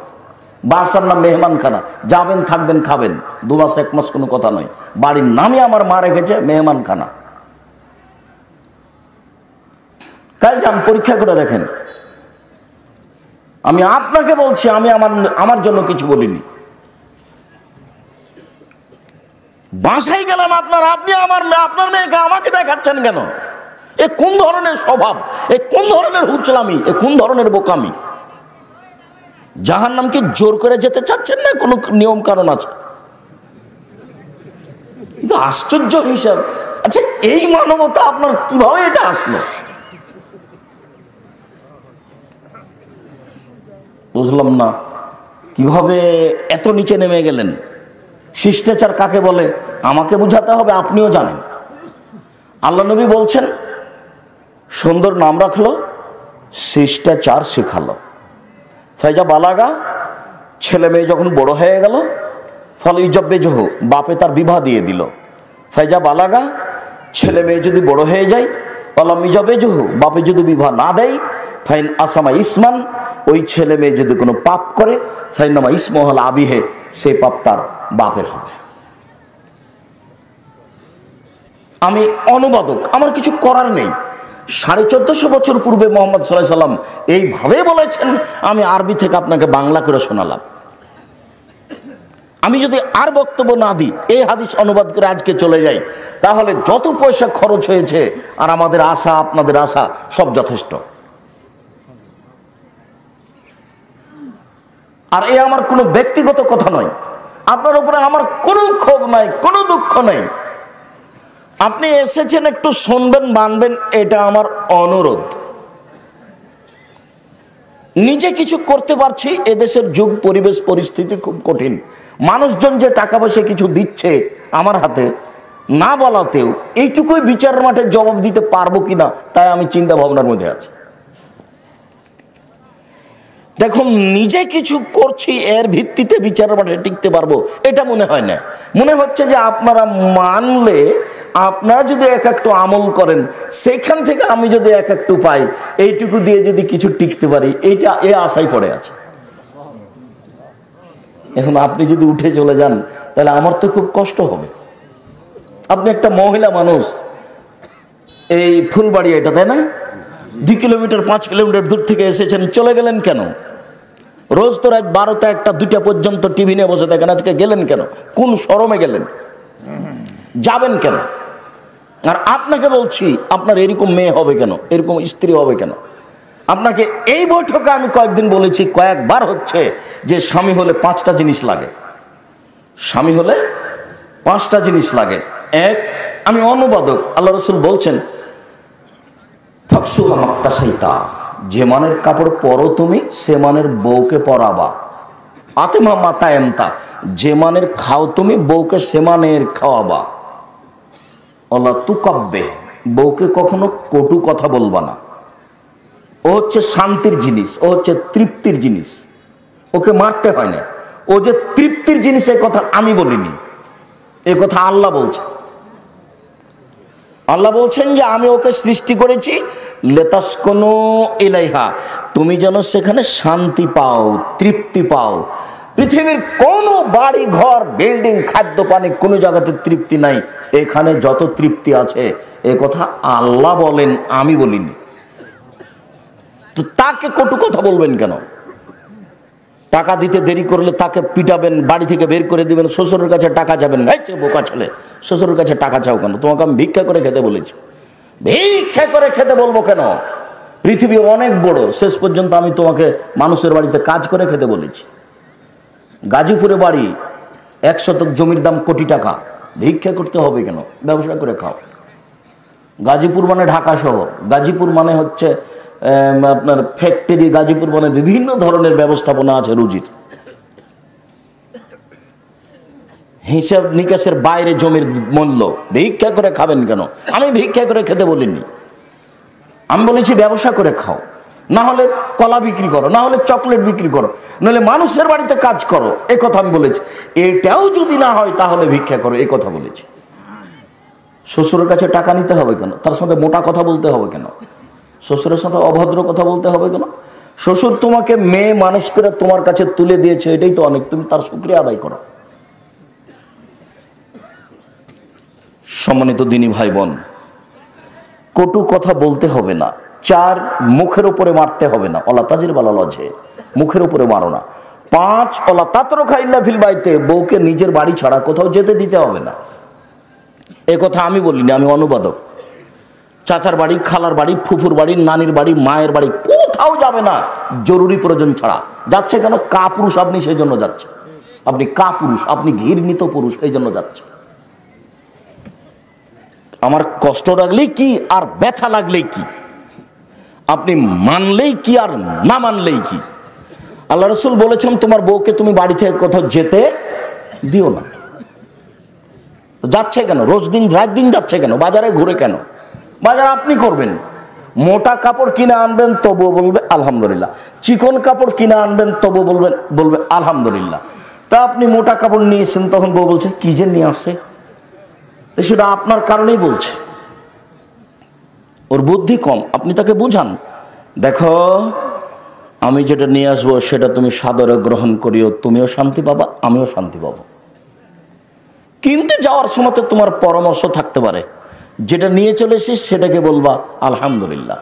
বাসার নাম মেহমানখানা, যাবেন থাকবেন খাবেন, 2 মাস 1 মাস কোনো কথা নয়। বাড়ির নামই আমার মা রেখেছে মেহমানখানা। কাল যান পরীক্ষা করে দেখেন। আমি আপনাকে বলছি, আমি আমার জন্য কিছু বলিনি। বাসায় গেলাম আপনার, আপনি আপনার মেয়েকে আমাকে দেখাচ্ছেন কেন? এ কোন ধরনের স্বভাব, এ কোন ধরনের হুচলামি, এ কোন ধরনের বোকামি? জাহান্নামকে জোর করে যেতে চাচ্ছেন না কোনো নিয়ম কারণ আছে? কিন্তু আশ্চর্য হিসাব। আচ্ছা, এই মানবতা আপনার কিভাবে এটা আসলো? বুঝলাম না কিভাবে এত নিচে নেমে গেলেন। শিষ্টাচার কাকে বলে আমাকে বুঝাতে হবে, আপনিও জানেন। আল্লাহ নবী বলছেন, সুন্দর নাম রাখলো, শিষ্টাচার শেখালো। ফাইজা বালাগা, ছেলে মেয়ে যখন বড় হয়ে গেল, ফল ইজব্বেজহ, বাপে তার বিবাহ দিয়ে দিল। ফাইজা বালাগা, ছেলে মেয়ে যদি বড় হয়ে যায়, ফলাম ইজব্বেজহ, বাপে যদি বিবাহ না দেয়, ফাইন আসামা ইসমান, ওই ছেলে মেয়ে যদি কোনো পাপ করে, ফাইনামা ইসমহল আবিহে, সে পাপ তার বাপের হবে। আমি অনুবাদক, আমার কিছু করার নেই। 1450 বছর পূর্বে মুহাম্মদ সাল্লাল্লাহু আলাইহি সাল্লাম এইভাবে বলেছেন, আমি আরবি থেকে আপনাকে বাংলা করে শোনালাম। আমি যদি আর বক্তব্য না দিই, এই হাদিস অনুবাদ করে আজকে চলে যাই, তাহলে যত পয়সা খরচ হয়েছে আর আমাদের আশা, আপনাদের আশা সব যথেষ্ট। আর এ আমার কোনো ব্যক্তিগত কথা নয়, আপনার উপরে আমার কোনো ক্ষোভ নাই, কোনো দুঃখ নাই। আপনি এসেছেন, একটু শুনবেন, মানবেন, এটা আমার অনুরোধ। নিজে কিছু করতে পারছি, এদেশের যুগ পরিবেশ পরিস্থিতি খুব কঠিন। মানুষজন যে টাকা পয়সা কিছু দিচ্ছে আমার হাতে, না বলাতেও এইটুকুই বিচারের মাঠে জবাব দিতে পারবো কিনা, তাই আমি চিন্তা ভাবনার মধ্যে আছি। দেখুন, নিজে কিছু করছি, এর ভিত্তিতে বিচারের মাঠে টিকতে পারবো এটা মনে হয় না। মনে হচ্ছে যে আপনারা মানলে, আপনারা যদি এক একটু আমল করেন, সেখান থেকে আমি যদি এক একটু পাই, এইটুকু দিয়ে যদি কিছু টিকতে পারি, এইটা এ আশাই পড়ে আছে। এখন আপনি যদি উঠে চলে যান, তাহলে আমার তো খুব কষ্ট হবে। আপনি একটা মহিলা মানুষ, এই ফুলবাড়ি এটা, তাই না? 2 কিলোমিটার 5 কিলোমিটার দূর থেকে এসেছেন, চলে গেলেন কেন? রোজ তো রাত 12টা 1টা 2টা পর্যন্ত টিভি নিয়ে বসে থাকেন, আজকে গেলেন কেন? কোন শরমে গেলেন? যাবেন কেন? আর আপনাকে বলছি, আপনার এরকম মেয়ে হবে কেন, এরকম স্ত্রী হবে কেন? আপনাকে এই বৈঠকে আমি কয়েকদিন বলেছি, কয়েকবার হচ্ছে, যে স্বামী হলে 5টা জিনিস লাগে। স্বামী হলে 5টা জিনিস লাগে। এক, আমি অনুবাদক, আল্লাহ রাসূল বলছেন, ফাকসুহা মাক্তাসাইতা, যে মানের কাপড় পরো তুমি, সে মানের বউকে পরাবা। আতেমা মাতায়েমতা, যে মানের খাও তুমি, বউকে সে মানের খাওয়াবা। অলা তুকাব্বে, বউকে কখনো কটু কথা বলবা না। ও হচ্ছে শান্তির জিনিস, ও হচ্ছে তৃপ্তির জিনিস, ওকে মারতে হয় না। ও যে তৃপ্তির জিনিস, এ কথা আমি বলিনি, এ কথা আল্লাহ বলছে। আল্লাহ বলছেন যে আমি ওকে সৃষ্টি করেছি লেতাসকুনু ইলাইহা, তুমি যেন সেখানে শান্তি পাও, তৃপ্তি পাও। পৃথিবীর কোনো বাড়ি ঘর বিল্ডিং খাদ্য পানি কোনো জায়গাতে তৃপ্তি নাই, এখানে যত তৃপ্তি আছে, এ কথা আল্লাহ বলেন, আমি বলিনি। তো তাকে কটু কথা বলবেন কেন? টাকা দিতে দেরি করলে তাকে পিটাবেন, বাড়ি থেকে বের করে দিবেন, শ্বশুরের কাছে টাকা যাবেন, গাইছে বোকা ছেলে, শ্বশুরের কাছে টাকা চাও কেন? তোমাকে আমি ভিক্ষা করে খেতে বলেছি। ভিক্ষা করে খেতে বলবো কেন? পৃথিবী অনেক বড়, শেষ পর্যন্ত আমি তোমাকে মানুষের বাড়িতে কাজ করে খেতে বলেছি। গাজীপুরে বাড়ি, 1 শতক জমির দাম কোটি টাকা, ভিক্ষা করতে হবে কেন? ব্যবসা করে খাও। গাজীপুর মানে ঢাকা শহর, গাজীপুর মানে হচ্ছে আপনার ফ্যাক্টরি, গাজীপুর মানে বিভিন্ন ধরনের ব্যবস্থাপনা আছে রুজির। হিসাব নিকাশের বাইরে জমির মূল্য। ভিক্ষা করে খাবেন কেন? আমি ভিক্ষা করে খেতে বলিনি, আমি বলেছি ব্যবসা করে খাও, না হলে কলা বিক্রি করো, না হলে চকলেট বিক্রি করো, নাহলে মানুষের বাড়িতে কাজ করো, এ কথা আমি বলেছি। এটাও যদি না হয় তাহলে ভিক্ষা করো, এ কথা বলেছি। শ্বশুরের কাছে টাকা নিতে হবে কেন? তার সাথে মোটা কথা বলতে হবে কেন? শ্বশুরের সাথে অভদ্র কথা বলতে হবে কেন? শ্বশুর তোমাকে মেয়ে মানুষ করে তোমার কাছে তুলে দিয়েছে, এটাই তো অনেক, তুমি তার শুকরিয়া আদায় করো। সম্মানিত দিনী ভাই বোন, কটু কথা বলতে হবে না। 4, মুখের উপরে মারতে হবে না, অলা তাজির বালা লজে, মুখের উপরে মারো না। 5, অলা তাতরুকা ইল্লা ফিল বাইতে, বউকে নিজের বাড়ি ছাড়া কোথাও যেতে দিতে হবে না। এ কথা আমি বলিনি, আমি অনুবাদক। চাচার বাড়ি, খালার বাড়ি, ফুফুর বাড়ি, নানির বাড়ি, মায়ের বাড়ি, কোথাও যাবে না জরুরি প্রয়োজন ছাড়া। যাচ্ছে কেন? কাপুরুষ আপনি, সেই জন্য যাচ্ছে। আপনি কাপুরুষ, আপনি ঘৃণিত পুরুষ, এই জন্য যাচ্ছে। আমার কষ্ট লাগলেই কি আর ব্যথা লাগলেই কি, আপনি মানলেই কি আর না মানলেই কি। আল্লাহ রাসূল বলেছেন, তোমার বউকে তুমি বাড়ি থেকে কোথাও যেতে দিও না। যাচ্ছে কেন? রোজ দিন রাত দিন যাচ্ছে কেন? বাজারে ঘুরে কেন? বাজার আপনি করবেন। মোটা কাপড় কিনে আনবেন, তবুও বলবে আলহামদুলিল্লাহ। চিকন কাপড় কিনে আনবেন, তবুও বলবে আলহামদুলিল্লাহ। তা আপনি মোটা কাপড় নিয়েছেন, তখন বউ বলছে কি যে নিয়ে আসে, সেটা আপনার কারণেই বলছে। ওর বুদ্ধি কম, আপনি তাকে বুঝান, দেখো আমি যেটা নিয়ে আসবো সেটা তুমি সাদরে গ্রহণ করিও, তুমিও শান্তি পাবা, আমিও শান্তি পাবো। কিন্তু যাওয়ার সময় তোমার পরামর্শ থাকতে পারে, যেটা নিয়ে চলে এসেছিস সেটাকে বলবা আলহামদুলিল্লাহ।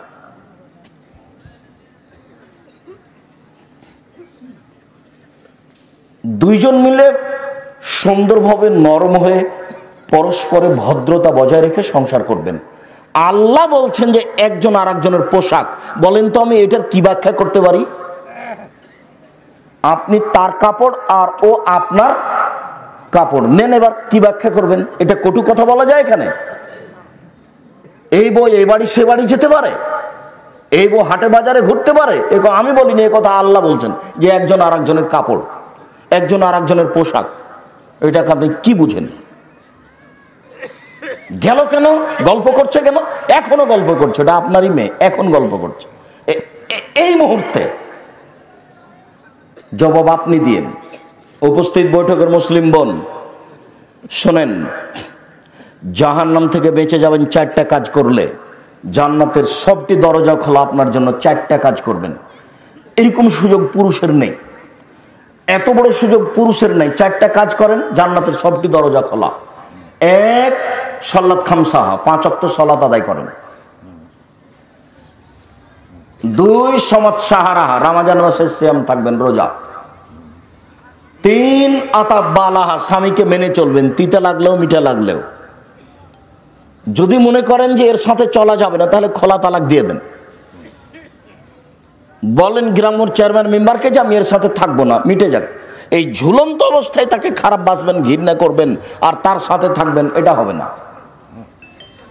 দুইজন মিলে সুন্দরভাবে নরম হয়ে পরস্পরে ভদ্রতা বজায় রেখে সংসার করবেন। আল্লাহ বলছেন যে একজন আর একজনের পোশাক, বলেন তো আমি এটার কি ব্যাখ্যা করতে পারি? আপনি তার কাপড় আর ও আপনার কাপড় নেন, এবার কি ব্যাখ্যা করবেন? এটা কটু কথা বলা যায় এখানে? এই বউ এই বাড়ি সে বাড়ি যেতে পারে, এই বউ হাটে বাজারে ঘুরতে পারে। আমি বলিনি, এ কথা আল্লাহ বলছেন যে একজন আর একজনের কাপড়, একজন আর একজনের পোশাক। এটাকে আপনি কি বুঝেন? গেল কেন? গল্প করছে কেন? এখনো গল্প করছে, এটা আপনারই মেয়ে, এখন গল্প করছে। এই মুহূর্তে জবাব আপনি দিয়েন। উপস্থিত বৈঠকের মুসলিম বোন শোনেন, জাহান্নাম থেকে বেঁচে যাবেন 4টা কাজ করলে। জান্নাতের সবটি দরজা খোলা আপনার জন্য, 4টা কাজ করবেন। এরকম সুযোগ পুরুষের নেই, এত বড় সুযোগ পুরুষের নেই। 4টা কাজ করেন, জান্নাতের সবটি দরজা খোলা। 1, সালাত খামসাহা, 5 ওয়াক্ত সালাত আদায় করেন। 2, সমাত সাহারাহা, রমজান মাসে সিয়াম থাকবেন, রোজা। 3, আতাত বালাহা, স্বামীকে মেনে চলবেন, তিতা লাগলেও মিঠা লাগলেও। যদি মনে করেন যে এর সাথে চলা যাবে না, তাহলে খোলা তালাক দিয়ে দেন। বলেন গ্রামের চেয়ারম্যান মেম্বারকে যে আমি এর সাথে থাকবো না, মিটে যাক। এই ঝুলন্ত অবস্থায় তাকে খারাপ বাসবেন, ঘৃণা করবেন আর তার সাথে থাকবেন, এটা হবে না।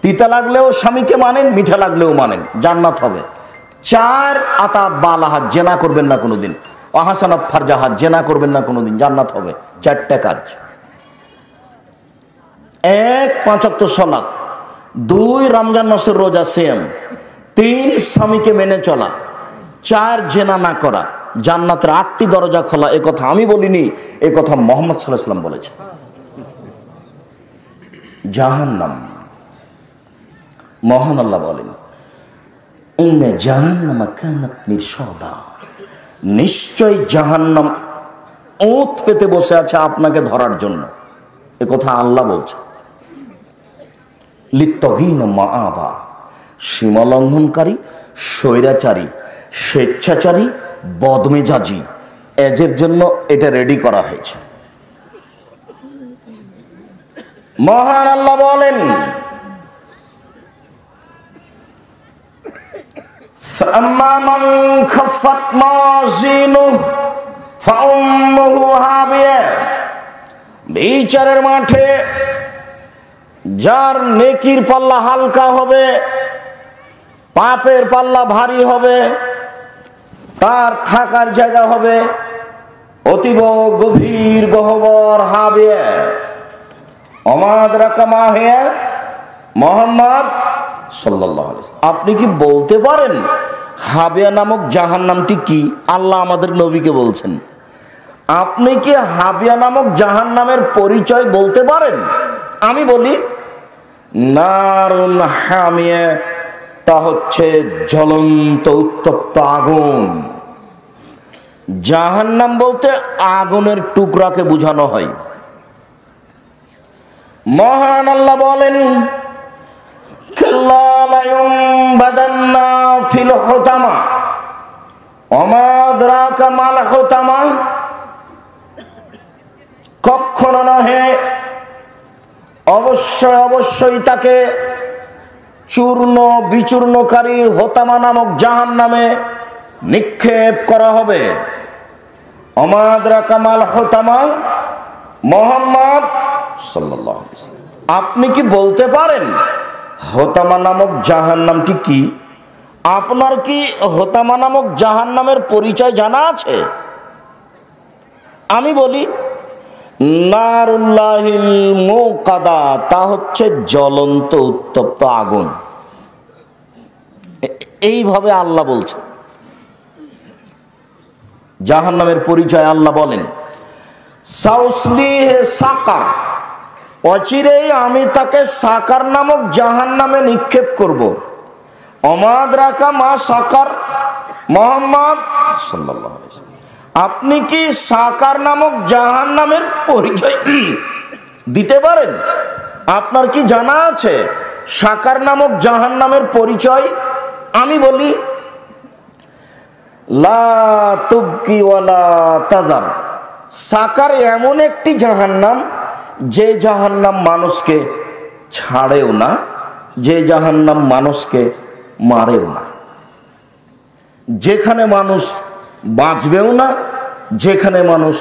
তিতা লাগলেও স্বামীকে মানেন, মিঠা লাগলেও মানেন, জান্নাত হবে। 4, আতাত বালাহা, জেনা করবেন না কোনোদিন। আহসানাত ফারজাহা, জেনা করবেন না কোনোদিন, জান্নাত হবে। 4টা কাজ। 1, 5 ওয়াক্ত সালাত। 2, রমজান মাসের রোজা সিয়াম। 3, স্বামীকে মেনে চলা। 4, জেনা না করা। জান্নাতের 8টি দরজা খোলা। এ কথা আমি বলিনি, এ কথা মুহাম্মদ সাল্লাল্লাহু আলাইহি ওয়াসাল্লাম বলেছেন। জাহান্নাম, মহান আল্লাহ বলেন, ইন্না জাহান্নামা কানাত মিরসাদা, নিশ্চয় জাহান্নাম ওঁত পেতে বসে আছে আপনাকে ধরার জন্য। এ কথা আল্লাহ বলছে। লিত্তাগিনা মাআবা, সীমা লঙ্ঘনকারী, স্বৈরাচারী, স্বেচ্ছাচারী, বদমেজাজি, এদের জন্য এটা রেডি করা হয়েছে। মহান আল্লাহ বলেন, فأما من خفت موازينه فأمه هاوية, বিচারের মাঠে যার নেকির পাল্লা হালকা হবে, পাপের পাল্লা ভারী হবে, তার থাকার জায়গা হবে অতীব গভীর গহ্বর, হাবিয়া। অমাদ রাকামা হিয়া, মুহাম্মদ সাল্লাল্লাহু আলাইহি ওয়াসাল্লাম, আপনি কি বলতে পারেন হাবিয়া নামক জাহান্নামটি কি? আল্লাহ আমাদের নবীকে বলছেন। আপনি কি হাবিয়া নামক জাহান্নামের পরিচয় বলতে পারেন? আমি বলি, নারুন হামিয়া, তা হচ্ছে জ্বলন্ত উত্তপ্ত আগুন। জাহান্নাম বলতে আগুনের টুকরাকে বোঝানো হয়। মহান আল্লাহ বলেন, কাল্লা লা ইউনবাদান্না ফিল হুতামা, ওমা আদরাকা মাল হুতামা, কখনো নহে, অবশ্যই অবশ্যই তাকে চূর্ণ বিচূর্ণকারী হোতামা নামক জাহান্নামে নিক্ষেপ করা হবে। ওমা আদরাকা মাল হুতামা, মুহাম্মদ সাল্লাল্লাহু আলাইহি ওয়াসাল্লাম, আপনি কি বলতে পারেন হোতামা নামক জাহান্নামটি কি? আপনার কি হোতামা নামক জাহান্নামের পরিচয় জানা আছে? আমি বলি, নারুল্লাহিল মুকাদা, তা হচ্ছে জ্বলন্ত উত্তপ্ত আগুন। এইভাবে আল্লাহ বলছে। জাহান্নামের পরিচয় আল্লাহ বলেন, সাউসলিহে সাকার, অচিরেই আমি তাকে সাকার নামক জাহান্নামে নিক্ষেপ করব। অমাদ রাকা মা সাকার, মুহাম্মদ সাল্লাল্লাহু আলাইহি ওয়াসাল্লাম, আপনি কি সাকার নামক জাহান্নামের পরিচয় দিতে পারেন? আপনার কি জানা আছে সাকার নামক জাহান্নামের পরিচয়? আমি বলি, লা তুবকি ওয়ালা তাজার, সাকার এমন একটি জাহান্নাম যে জাহান্নাম মানুষকে ছাড়েও না, যে জাহান্নাম মানুষকে মারেও না, যেখানে মানুষ বাঁচবেও না, যেখানে মানুষ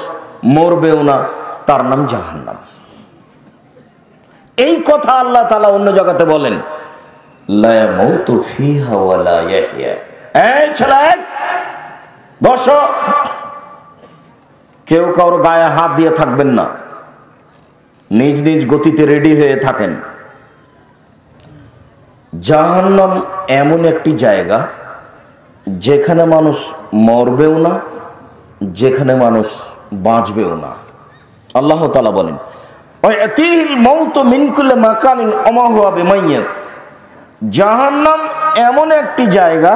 মরবেও না, তার নাম জাহান্নাম। এই কথা আল্লাহ তাআলা অন্য জায়গাতে বলেন, লা ইয়ামুতু ফিহা ওয়া লা ইয়াহইয়া। এই ছেলে বসো, কেউ কারোর গায়ে হাত দিয়ে থাকবেন না, নিজ নিজ গতিতে রেডি হয়ে থাকেন। জাহান্নাম এমন একটি জায়গা যেখানে মানুষ মরবেও না, যেখানে মানুষ বাঁচবেও না। আল্লাহ তাআলা বলেন, ওয়াতিহিল মাউতু মিন কুল্লি মাকানিন ওয়া মা হুয়া বিমাইয়্যিত। জাহান্নাম এমন একটি জায়গা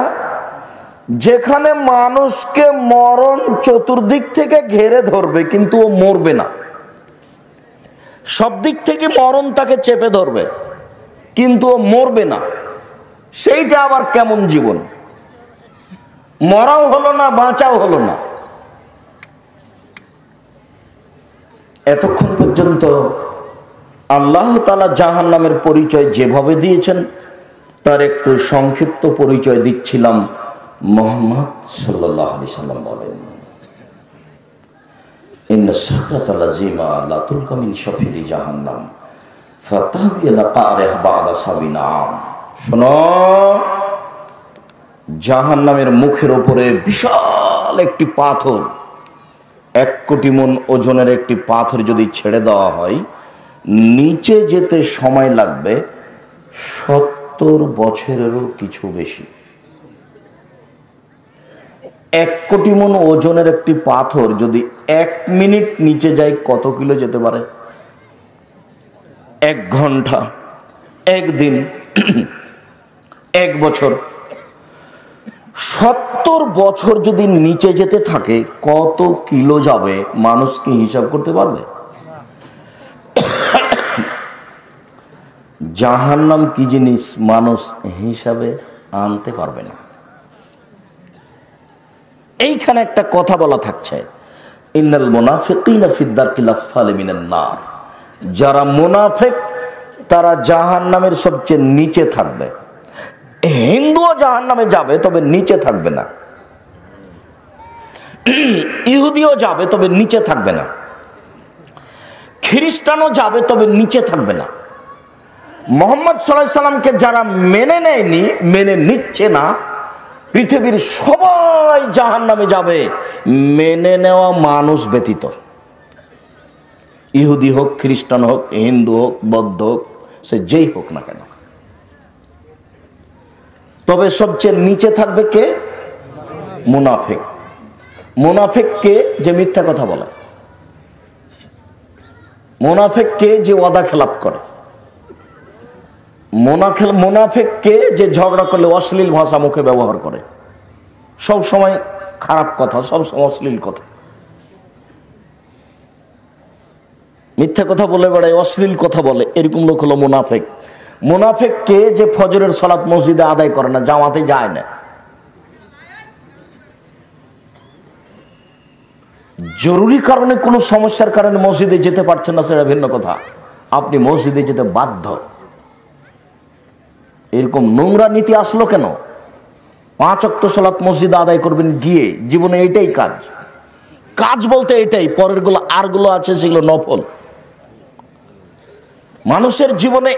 যেখানে মানুষকে মরণ চতুর্দিক থেকে ঘেরে ধরবে, কিন্তু ও মরবে না। সব দিক থেকে মরণ তাকে চেপে ধরবে, কিন্তু ও মরবে না। সেইটা আবার কেমন জীবন? মরাও হলো না, বাঁচাও হলো না। এতক্ষণ পর্যন্ত আল্লাহ তাআলা জাহান্নামের পরিচয় যেভাবে দিয়েছেন তার একটু সংক্ষিপ্ত পরিচয় দিচ্ছিলাম। মুহাম্মদ সাল্লাল্লাহু আলাইহি সাল্লাম বলেন, ইন্না সাকরাতাল লাযিমা লা তুলকা মিন শাফিরি জাহান্নাম ফাতাহবিয়া কারিহ বাদা সাবিনা আম। শোনো, জাহান্নামের মুখের উপরে বিশাল একটি পাথর, 1 কোটি মণ ওজনের একটি পাথর যদি ছেড়ে দেওয়া হয়, নিচে যেতে সময় লাগবে 70 বছরেরও কিছু বেশি। 1 কোটি মণ ওজনের একটি পাথর যদি 1 মিনিট নিচে যায়, কত কিলো যেতে পারে? 1 ঘন্টা, 1 দিন, 1 বছর। 70 বছর যদি নিচে যেতে থাকে, কত কিলো যাবে মানুষ কি হিসাব করতে পারবে? জাহান্নাম কি জিনিস মানুষ হিসাবে আনতে পারবে না। এইখানে একটা কথা বলা থাকছে, ইন্নাল মুনাফিকিনা ফিদ দারকিল আসফালি মিনান নার। যারা মুনাফিক তারা জাহান্নামের সবচেয়ে নিচে থাকবে। হিন্দুও জাহান্নামে যাবে, তবে নিচে থাকবে না। ইহুদিও যাবে, তবে নিচে থাকবে না। খ্রিস্টানও যাবে, তবে নিচে থাকবে না। মুহাম্মদ সাল্লাল্লাহু আলাইহি সাল্লামকে যারা মেনে নেয়নি, মেনে নিচ্ছে না, পৃথিবীর সবাই জাহান্নামে যাবে, মেনে নেওয়া মানুষ ব্যতীত। ইহুদি হোক, খ্রিস্টান হোক, হিন্দু হোক, বৌদ্ধ হোক, সে যেই হোক না কেন। তবে সবচেয়ে নিচে থাকবে কে? মুনাফিক। মুনাফিক কে? যে মিথ্যা কথা বলে। মুনাফিক কে? যে ওয়াদা খেলাপ করে। মুনাফিক কে? যে ঝগড়া করলে অশ্লীল ভাষা মুখে ব্যবহার করে, সব সময় খারাপ কথা, সব সময় অশ্লীল কথা, মিথ্যা কথা বলে বেড়ায়, অশ্লীল কথা বলে, এরকম লোক হলো মুনাফিক। মুনাফিক কে? যে ফজরের সালাত মসজিদে আদায় করে না, জামাতে যায় না। জরুরি কারণে, কোনো সমস্যার কারণে মসজিদে যেতে পারছেন না, সেটা ভিন্ন কথা। আপনি মসজিদে যেতে বাধ্য। এরকম নোংরা নীতি আসলো কেন? 5 ওয়াক্ত সালাত মসজিদে আদায় করবেন গিয়ে, জীবনে এটাই কাজ। কাজ বলতে এটাই, পরের গুলো আরগুলো আছে সেগুলো নফল। মানুষের জীবনে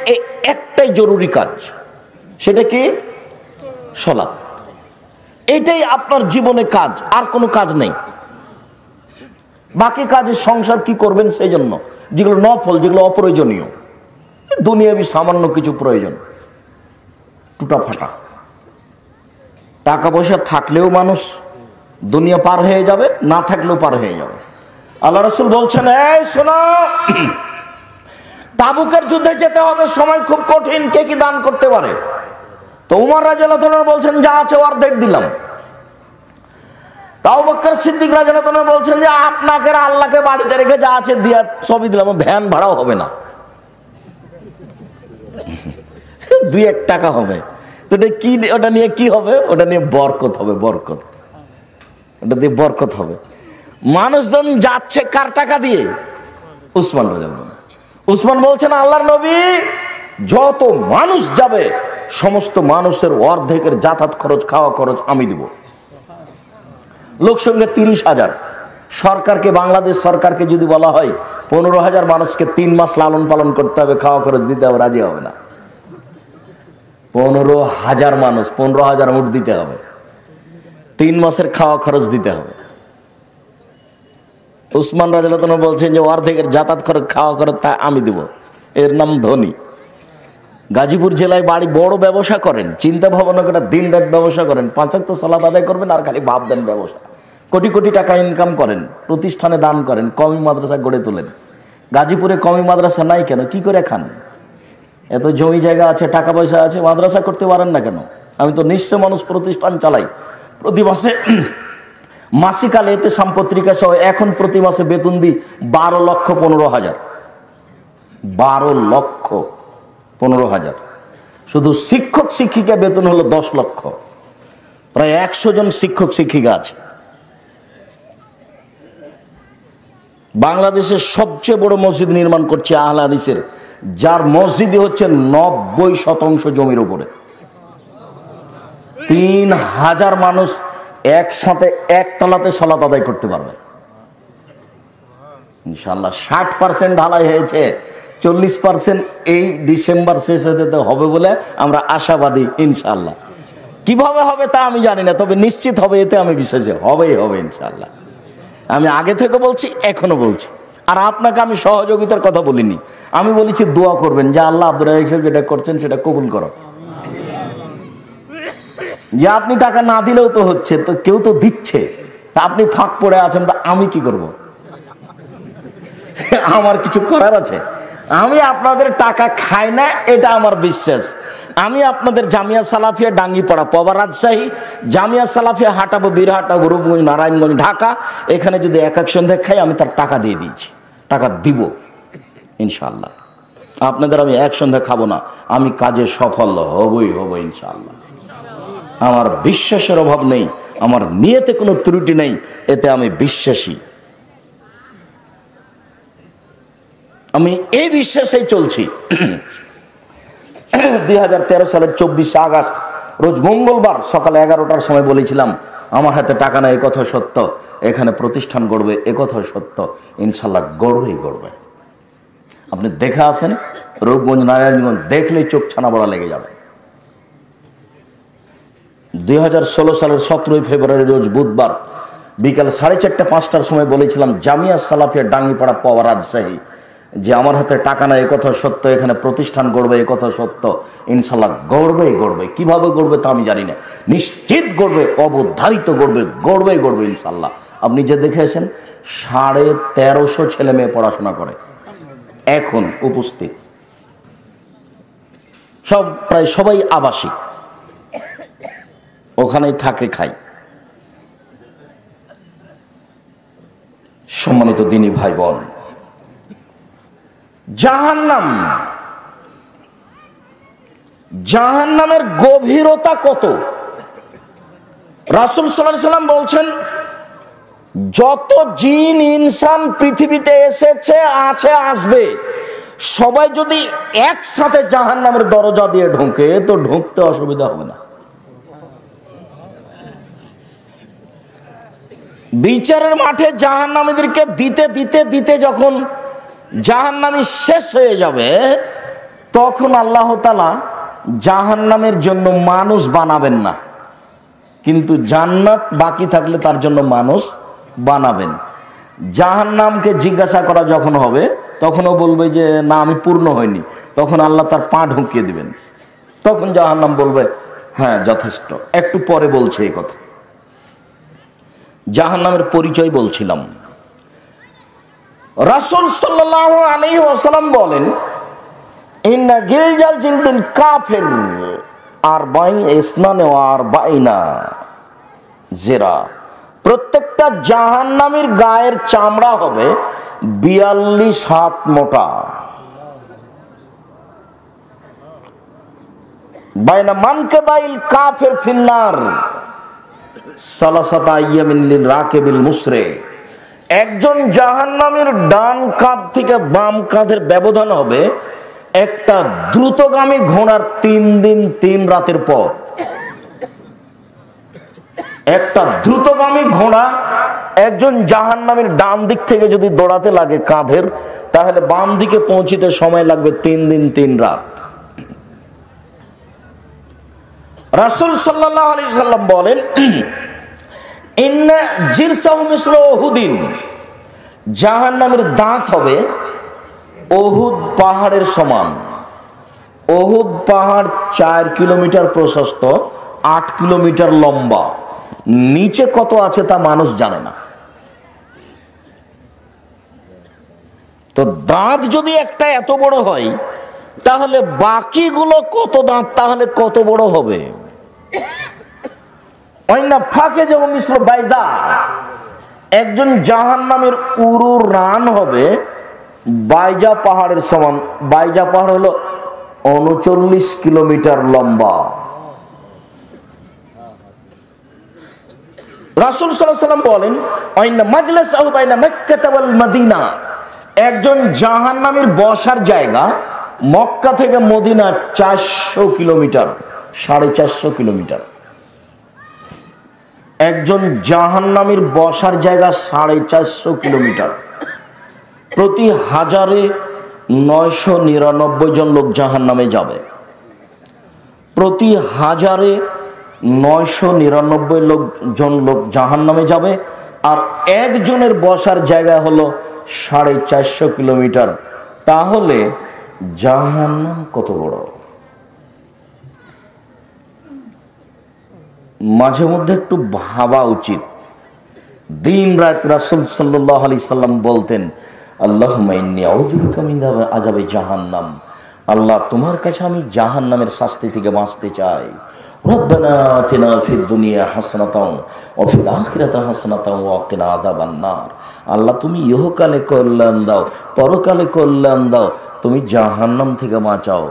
একটাই জরুরি কাজ, সেটা কি? সালাত। এটাই আপনার জীবনে কাজ, আর কোনো কাজ নেই। বাকি কাজের সংসার কি করবেন সেই জন্য, যেগুলো নফল, যেগুলো অপ্রয়োজনীয়, দুনিয়াবি সামান্য কিছু প্রয়োজন, টুটা ফাটা। টাকা পয়সা থাকলেও মানুষ দুনিয়া পার হয়ে যাবে, না থাকলেও পার হয়ে যাবে। আল্লাহ রাসূল বলছেন, এই শোনো, তাবুকের যুদ্ধে যেতে হবে, সময় খুব কঠিন, কে কি দান করতে পারে? তো উমর রাদিয়াল্লাহু আনহু বলছেন, যা আছে অর্ধেক দিলাম। আবু বকর সিদ্দিক রাদিয়াল্লাহু আনহু বলছেন যে আপনাকে আল্লাহকে বাড়িতে রেখে যা আছে দিয়া সবই দিলাম, ভ্যান ভাড়াও হবে না, 2-1 টাকা হবে। তো কি ওটা নিয়ে কি হবে? ওটা নিয়ে বরকত হবে, বরকত। ওটা দিয়ে বরকত হবে। মানুষজন যাচ্ছে কার টাকা দিয়ে? উসমান রাদিয়াল্লাহু আনহু। উসমান বলছেন, আল্লাহর নবী, যত মানুষ যাবে সমস্ত মানুষের অর্ধেকের যাতায়াত খরচ, খাওয়া খরচ আমি দিব। লোক সঙ্গে 30,000। সরকারকে, বাংলাদেশ সরকারকে যদি বলা হয় 15,000 মানুষকে 3 মাস লালন পালন করতে হবে, খাওয়া খরচ দিতে হবে, রাজি হবে না। 15,000 মানুষ, 15,000 উট দিতে হবে, 3 মাসের খাওয়া খরচ দিতে হবে। উসমান রাদিয়াল্লাহু আনহু বলছেন যে অর্ধেকের যাতায়াত খরচ, খাওয়া খরচ তা আমি দেব। এর নাম ধনী। গাজীপুর জেলায় বাড়ি, বড় ব্যবসা করেন, চিন্তা ভাবনা করে দিন রাত ব্যবসা করেন, 5 ওয়াক্ত সালাত আদায় করবেন আর খালি ভাববেন ব্যবসা। কোটি কোটি টাকা ইনকাম করেন, প্রতিষ্ঠানে দান করেন, কওমি মাদ্রাসা গড়ে তোলেন। গাজীপুরে কওমি মাদ্রাসা নাই কেন? কি করে খান? এত জমি জায়গা আছে, টাকা পয়সা আছে, মাদ্রাসা করতে পারেন না কেন? আমি তো নিঃস্ব মানুষ, প্রতিষ্ঠান চালাই। প্রতি মাসে মাসিকালে এতে সাম্পত্রিকা সহ এখন প্রতি মাসে বেতন দিই 12,15,000। 12,15,000। শুধু শিক্ষক শিক্ষিকা বেতন হলো 10 লক্ষ। প্রায় 100 জন শিক্ষক শিক্ষিকা আছে। বাংলাদেশের সবচেয়ে বড় মসজিদ নির্মাণ করছে আহলে হাদিসের, যার মসজিদই হচ্ছে 90% জমির উপরে। 3,000 মানুষ একসাথে একতলাতে সালাত আদায় করতে পারবে ইনশাআল্লাহ। 60% ঢালাই হয়েছে, 40% এই ডিসেম্বর শেষ হতে হবে বলে আমরা আশাবাদী ইনশাআল্লাহ। কিভাবে হবে তা আমি জানি না, তবে নিশ্চিত হবে, এতে আমি বিশ্বাসী। হবেই হবে ইনশাআল্লাহ। আমি আগে থেকে বলছি, এখনো বলছি। আর আপনাকে আমি সহযোগিতার কথা বলিনি, আমি বলেছি দোয়া করবেন যে আল্লাহ আব্দুর রাজ্জাক সাহেব যেটা করছেন সেটা কবুল করো। যে আপনি টাকা না দিলেও তো হচ্ছে, তো কেউ তো দিচ্ছে, তা আপনি ফাঁক পড়ে আছেন, তা আমি কি করব? আমার কিছু করার আছে? আমি আপনাদের টাকা খাই না, এটা আমার বিশ্বাস। আমি আপনাদের জামিয়া সালাফিয়া ডাঙ্গিপাড়া, পবা, রাজশাহী, জামিয়া সালাফিয়া হাটাবো, বীরহাটাবো, রূপগঞ্জ, নারায়ণগঞ্জ, ঢাকা, এখানে যদি এক সন্ধ্যা খাই আমি তার টাকা দিয়ে দিয়েছি, টাকা দিব ইনশাআল্লাহ। আপনাদের আমি এক সন্ধ্যা খাবো না, আমি কাজে সফল হবই হব ইনশাআল্লাহ। আমার বিশ্বাসের অভাব নেই, আমার নিয়তে কোনো ত্রুটি নেই, এতে আমি বিশ্বাসী। আমি এই বিশ্বাসেই চলছি। 2013 সালের 24 আগস্ট রোজ মঙ্গলবার সকাল 11টার সময় বলেছিলাম আমার হাতে টাকা নাই, একথা সত্য, এখানে প্রতিষ্ঠান গড়বে একথা সত্য, ইনশাল্লাহ গড়বেই গড়বে। আপনি দেখে আসেন রূপগঞ্জ, নারায়ণগঞ্জ, দেখলেই চোখ ছানা বড়া লেগে যাবে। 2016 সালের 17 ফেব্রুয়ারি রোজ বুধবার বিকাল 4:30-5টার সময় বলেছিলাম জামিয়া সালাফিয়া ডাঙ্গিপাড়া, পবা, রাজশাহী, যে আমার হাতে টাকা নাই একথা সত্য, এখানে প্রতিষ্ঠান গড়বে একথা সত্য, ইনশাল্লাহ গড়বেই গড়বে। কিভাবে গড়বে তা আমি জানি না, নিশ্চিত গড়বে, অবধারিত গড়বে, গড়বেই গড়বে ইনশাল্লাহ। আপনি যে দেখে আসেন 1350 ছেলে মেয়ে পড়াশোনা করে এখন উপস্থিত, সব প্রায় সবাই আবাসিক, ওখানেই থাকে খাই। সম্মানিত দিনী ভাই বোন, জাহান্নাম, জাহান্নামের গভীরতা কত? রাসূল সাল্লাল্লাহু আলাইহি ওয়াসাল্লাম বলছেন যত জিন ইনসান পৃথিবীতে এসেছে, আছে, আসবে, সবাই যদি একসাথে জাহান্নামের দরজা দিয়ে ঢোকে তো ঢুকতে অসুবিধা হবে না। বিচারের মাঠে জাহান্নামীদেরকে দিতে দিতে দিতে যখন জাহান্নামী শেষ হয়ে যাবে, তখন আল্লাহ তাআলা জাহান্নামের জন্য মানুষ বানাবেন না, কিন্তু জান্নাত বাকি থাকলে তার জন্য মানুষ বানাবেন। জাহান্নামকে জিজ্ঞাসা করা যখন হবে তখনও বলবে যে না, আমি পূর্ণ হইনি, তখন আল্লাহ তার পা ঢুকিয়ে দিবেন, তখন জাহান্নাম বলবে হ্যাঁ যথেষ্ট। একটু পরে বলছে এই কথা। জাহান্নামের পরিচয় বলছিলাম। রাসূল সাল্লাল্লাহু আলাইহি ওয়াসাল্লাম বলেন ইন্না গিলজাল জিলদিল কাফির আরবাইন ইসনানে ওয়া আরবাইনা জিরা, প্রত্যেকটা জাহান্নামীর গায়ের চামড়া হবে 42 হাত মোটা। বাইনা মানকাবাইল কাফির ফিন্নার সালাসাতা আইয়ামিন লিল রাকিবিল মুসরে, একজন জাহান্নামীর ডান কাঁধ থেকে বাম কাঁধের ব্যবধান হবে একটা দ্রুতগামী ঘোড়ার 3 দিন 3 রাতের পথ। একটা দ্রুতগামী ঘোড়া একজন জাহান্নামীর ডান দিক থেকে যদি দৌড়াতে লাগে কাঁধের, তাহলে বাম দিকে পৌঁছিতে সময় লাগবে 3 দিন 3 রাত। রাসূল সাল্লাল্লাহু আলাইহি সাল্লাম বলেন, ইন্না জিরসাহু মিসলু উহুদিন, জাহান্নামের দাঁত হবে উহুদ পাহাড়ের সমান। উহুদ পাহাড় 4 কিলোমিটার প্রশস্ত, 8 কিলোমিটার লম্বা। নিচে কত আছে তা মানুষ জানে না। তো দাঁত যদি একটা এত বড় হয়, তাহলে বাকিগুলো কত দাঁত, তাহলে কত বড় হবে? ফাঁকে যেমন মিশ্র বাইদা, একজন জাহান্নামের উরু রান হবে বাইজা পাহাড়ের সমান। বাইজা পাহাড় হলো 39 কিলোমিটার লম্বা। রাসূল সাল্লাল্লাহু আলাইহি সাল্লাম বলেন, আইনা মাজলিসহু বাইনা মক্কা ওয়াল মদিনা, একজন জাহান্নামীর বসার জায়গা মক্কা থেকে মদিনা 400 কিলোমিটার, 450 কিলোমিটার। একজন জাহান্নামীর বসার জায়গা 450 কিলোমিটার। প্রতি হাজারে 999 জন লোক জাহান্নামে যাবে। প্রতি হাজারে 999 লোক জাহান্নামে যাবে। আর একজনের বসার জায়গা হলো 450 কিলোমিটার। তাহলে জাহান্নাম কত বড়? মাঝে মধ্যে একটু ভাবা উচিত। দিন রাত রাসূল সাল্লাল্লাহু আলাইহি সাল্লাম বলতেন, আল্লাহুম্মা ইন্নী আউযু বিকা মিন আযাবি জাহান্নাম, আল্লাহ তোমার কাছে আমি জাহান্নামের শাস্তি থেকে বাঁচতে চাই। রব্বানা আতিনা ফিদ দুনিয়া হাসানাতাও ওয়া ফিল আখিরাতি হাসানাতাও ওয়া কিনা আযাবান নার, আল্লাহ তুমি ইহকালে কল্যাণ দাও, পরকালে কল্যাণ দাও, তুমি জাহান্নাম থেকে বাঁচাও।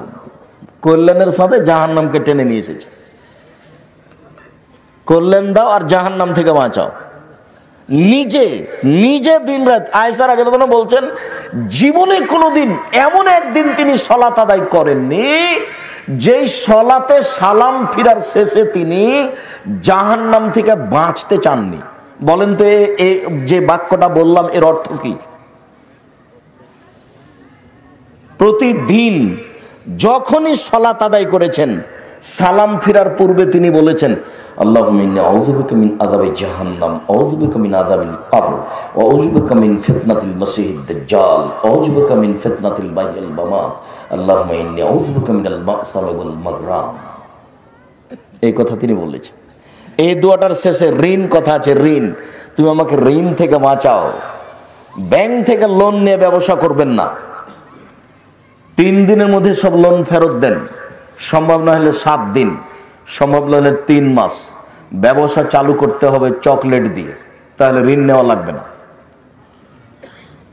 কল্যাণের সাথে জাহান্নামকে টেনে নিয়ে এসেছে। কল্যাণ দাও আর জাহান্নাম থেকে বাঁচাও। নিজে দিন রাত আয়েশা রাদিয়াল্লাহু আনহা বলছেন, জীবনে কোনোদিন এমন একদিন তিনি সালাত আদায় করেননি যেই সালাতে সালাম ফিরার শেষে তিনি জাহান্নাম থেকে বাঁচতে চাননি। বলেন তো এই যে বাক্যটা বললাম এর অর্থ কি? প্রতিদিন যখনই সালাত আদায় করেছেন, সালাম ফিরার পূর্বে তিনি বলেছেন, আল্লাহুম্মা ইন্নী আউযু বিকা মিন আযাবি জাহান্নাম, আউযু বিকা মিন আযাবিল কবর, ওয়া আউযু বিকা মিন ফিতনাতিল মাসিহিদ দাজ্জাল, আউযু বিকা মিন ফিতনাতিল মাহইয়াল মামাত, আল্লাহুম্মা ইন্নী আউযু বিকা মিনাল মা'সামি ওয়াল মাগরাম। এই কথা তিনি বলেছেন। এই দোয়াটার শেষে ঋণ কথা আছে। ঋণ, তুমি আমাকে ঋণ থেকে বাঁচাও। ব্যাংক থেকে লোন নিয়ে ব্যবসা করবেন না। 3 দিনের মধ্যে সব লোন ফেরত দেন। সম্ভব না হলে 7 দিন, সম্ভব না হলে 3 মাস। ব্যবসা চালু করতে হবে চকলেট দিয়ে, তাহলে ঋণ নেওয়া লাগবে না।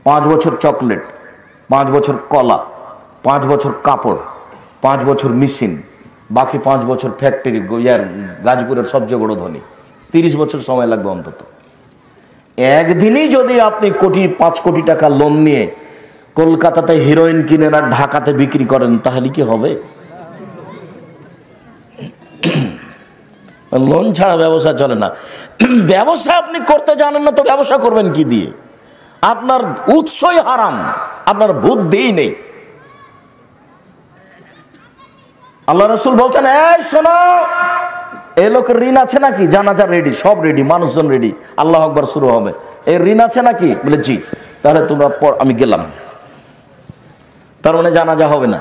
5 বছর চকলেট, 5 বছর কলা, 5 বছর কাপড়, 5 বছর মেশিন, বাকি 5 বছর ফ্যাক্টরি। গাজীপুরের সবচেয়ে বড় ধনী, 30 বছর সময় লাগবে অন্তত। একদিনই যদি আপনি 5 কোটি টাকা লোন নিয়ে কলকাতাতে হিরোইন কিনেন আর ঢাকাতে বিক্রি করেন, তাহলে কি হবে? লোন ছাড়া ব্যবসা চলে না। ব্যবসা আপনি করতে জানেন না তো ব্যবসা করবেন কি দিয়ে? আপনার উৎসই হারাম, আপনার বুদ্ধিই নেই। আল্লাহ রাসূল বলতেন, এই শোনো, এই লোকের ঋণ আছে নাকি? জানাজা রেডি, সব রেডি, মানুষজন রেডি, আল্লাহু আকবার শুরু হবে। এই ঋণ আছে নাকি? বলে জি। তাহলে তোমরা আমি গেলাম। তার মানে জানাজা হবে না।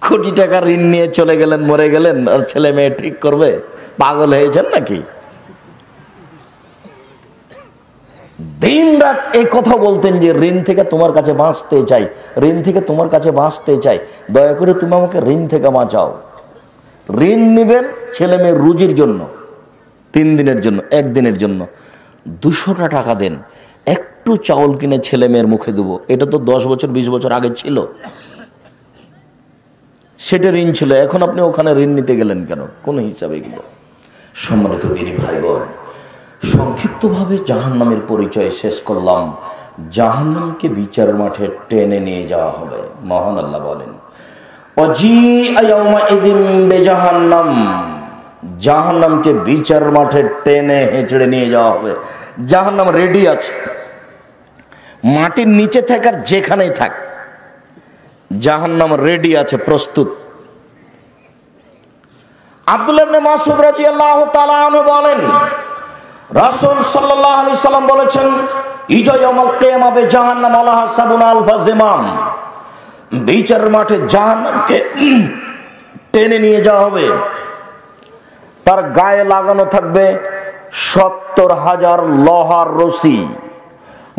কোটি টাকা ঋণ নিয়ে চলে গেলেন, মরে গেলেন, আর ছেলে মেয়ে ঠিক করবে? পাগল হয়েছেন নাকি? দিন রাত এই কথা বলতেন যে ঋণ থেকে তোমার কাছে বাঁচতে চাই, ঋণ থেকে তোমার কাছে বাঁচতে চাই, দয়া করে তুমি আমাকে ঋণ থেকে বাঁচাও। ঋণ নিবেন ছেলে মেয়ের রুজির জন্য, 3 দিনের জন্য, 1 দিনের জন্য 200টা টাকা দেন, একটু চাউল কিনে ছেলে মেয়ের মুখে দেবো। এটা তো 10 বছর 20 বছর আগে ছিল, সেটা ঋণ ছিল। এখন আপনি ওখানে ঋণ নিতে গেলেন কেন? কোন হিসাবে এগুলো? সম্মানিত দিনী ভাই বোন, সংক্ষিপ্তভাবে জাহান্নামের পরিচয় শেষ করলাম। জাহান্নামকে বিচার মাঠে টেনে নিয়ে যাওয়া হবে। মহান আল্লাহ বলেন, ওয়াজিআ ইয়াওমাইযিন বিজাহান্নাম, জাহান্নামকে বিচার মাঠে টেনে হেঁচড়ে নিয়ে যাওয়া হবে। জাহান্নাম রেডি আছে, মাটির নিচে থাক আর যেখানেই থাক, জাহান্নাম রেডি আছে, প্রস্তুত। আব্দুল্লাহ ইবনে মাসউদ রাদিয়াল্লাহু তাআলা আনহু বলেন, রাসূল সাল্লাল্লাহু আলাইহি সাল্লাম বলেছেন, ইজা ইয়াউমুল কিয়ামা বে জাহান্নাম আলাহা সাবুনা আলফা জিমাম, বিচারের মাঠে জাহান্নামকে টেনে নিয়ে যাওয়া হবে, তার গায়ে লাগানো থাকবে 70,000 লোহার রশি।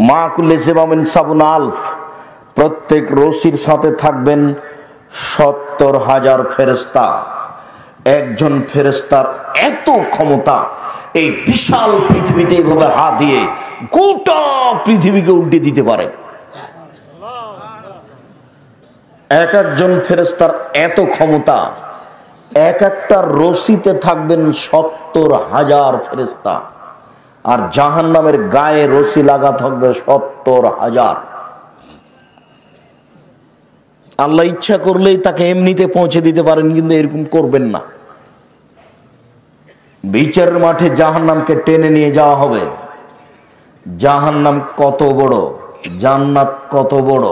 মা কুল্লি জিমামিন সাবুনা আলফ, প্রত্যেক রশির সাথে থাকবেন 70,000 ফেরেশতা। একজন ফেরেশতার এত ক্ষমতা, এই বিশাল পৃথিবীতে এইভাবে হাত দিয়ে গোটা পৃথিবীকে উল্টে দিতে পারে। এক একজন ফেরেশতার এত ক্ষমতা, এক একটা রশিতে থাকবেন 70,000 ফেরেশতা, আর জাহান্নামের গায়ে রশি লাগা থাকবে 70,000। আল্লাহ ইচ্ছা করলেই তাকে এমনিতে পৌঁছে দিতে পারেন, কিন্তু এরকম করবেন না। বিচারের মাঠে জাহান্নামকে টেনে নিয়ে যাওয়া হবে। জাহান্নাম কত বড়, জান্নাত কত বড়।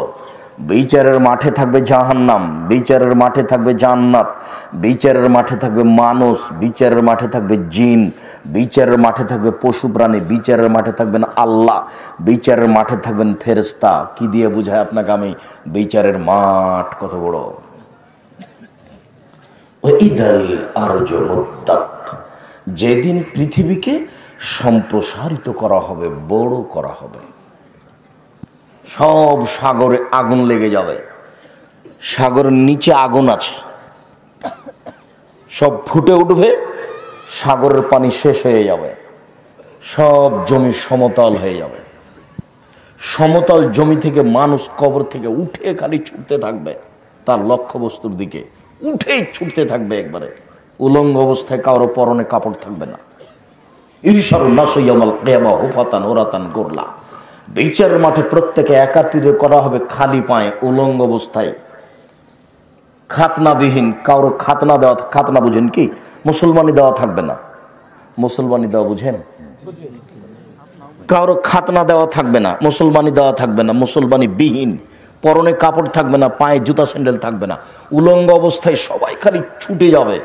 বিচারের মাঠে থাকবে জাহান্নাম, বিচারের মাঠে থাকবে জান্নাত, বিচারের মাঠে থাকবে মানুষ, বিচারের মাঠে থাকবে জিন, বিচারের মাঠে থাকবে পশু প্রাণী, বিচারের মাঠে থাকবেন আল্লাহ, বিচারের মাঠে থাকবেন ফেরেশতা। কি দিয়ে বুঝায় আপনাকে আমি বিচারের মাঠ কত বড়। যেদিন পৃথিবীকে সম্প্রসারিত করা হবে, বড় করা হবে, সব সাগরে আগুন লেগে যাবে। সাগরের নিচে আগুন আছে, সব ফুটে উঠবে, সাগরের পানি শেষ হয়ে যাবে, সব জমি সমতল হয়ে যাবে। সমতল জমি থেকে মানুষ কবর থেকে উঠে খালি ছুটতে থাকবে তার লক্ষ্যবস্তুর দিকে, উঠেই ছুটতে থাকবে একবারে। উলঙ্গ অবস্থায় কারো পরনে কাপড় থাকবে না। ইহশারুন নাসু ইয়াউমাল কিয়ামা হুফাতান ওরাতান গোরলা। বিচারের মাঠে প্রত্যেকে একাত্রিত করা হবে খালি পায়ে, উলঙ্গ অবস্থায়, খাতনাবিহীন। কারো খাতনা দেওয়া, খাতনা বুঝেন কি? মুসলমানি দেওয়া থাকবে না। মুসলমানি দেওয়া বুঝেন? কারো খাতনা দেওয়া থাকবে না, মুসলমানি দেওয়া থাকবে না, মুসলমানি বিহীন, পরনে কাপড় থাকবে না, পায়ে জুতা স্যান্ডেল থাকবে না, উলঙ্গ অবস্থায় সবাই খালি ছুটে যাবে।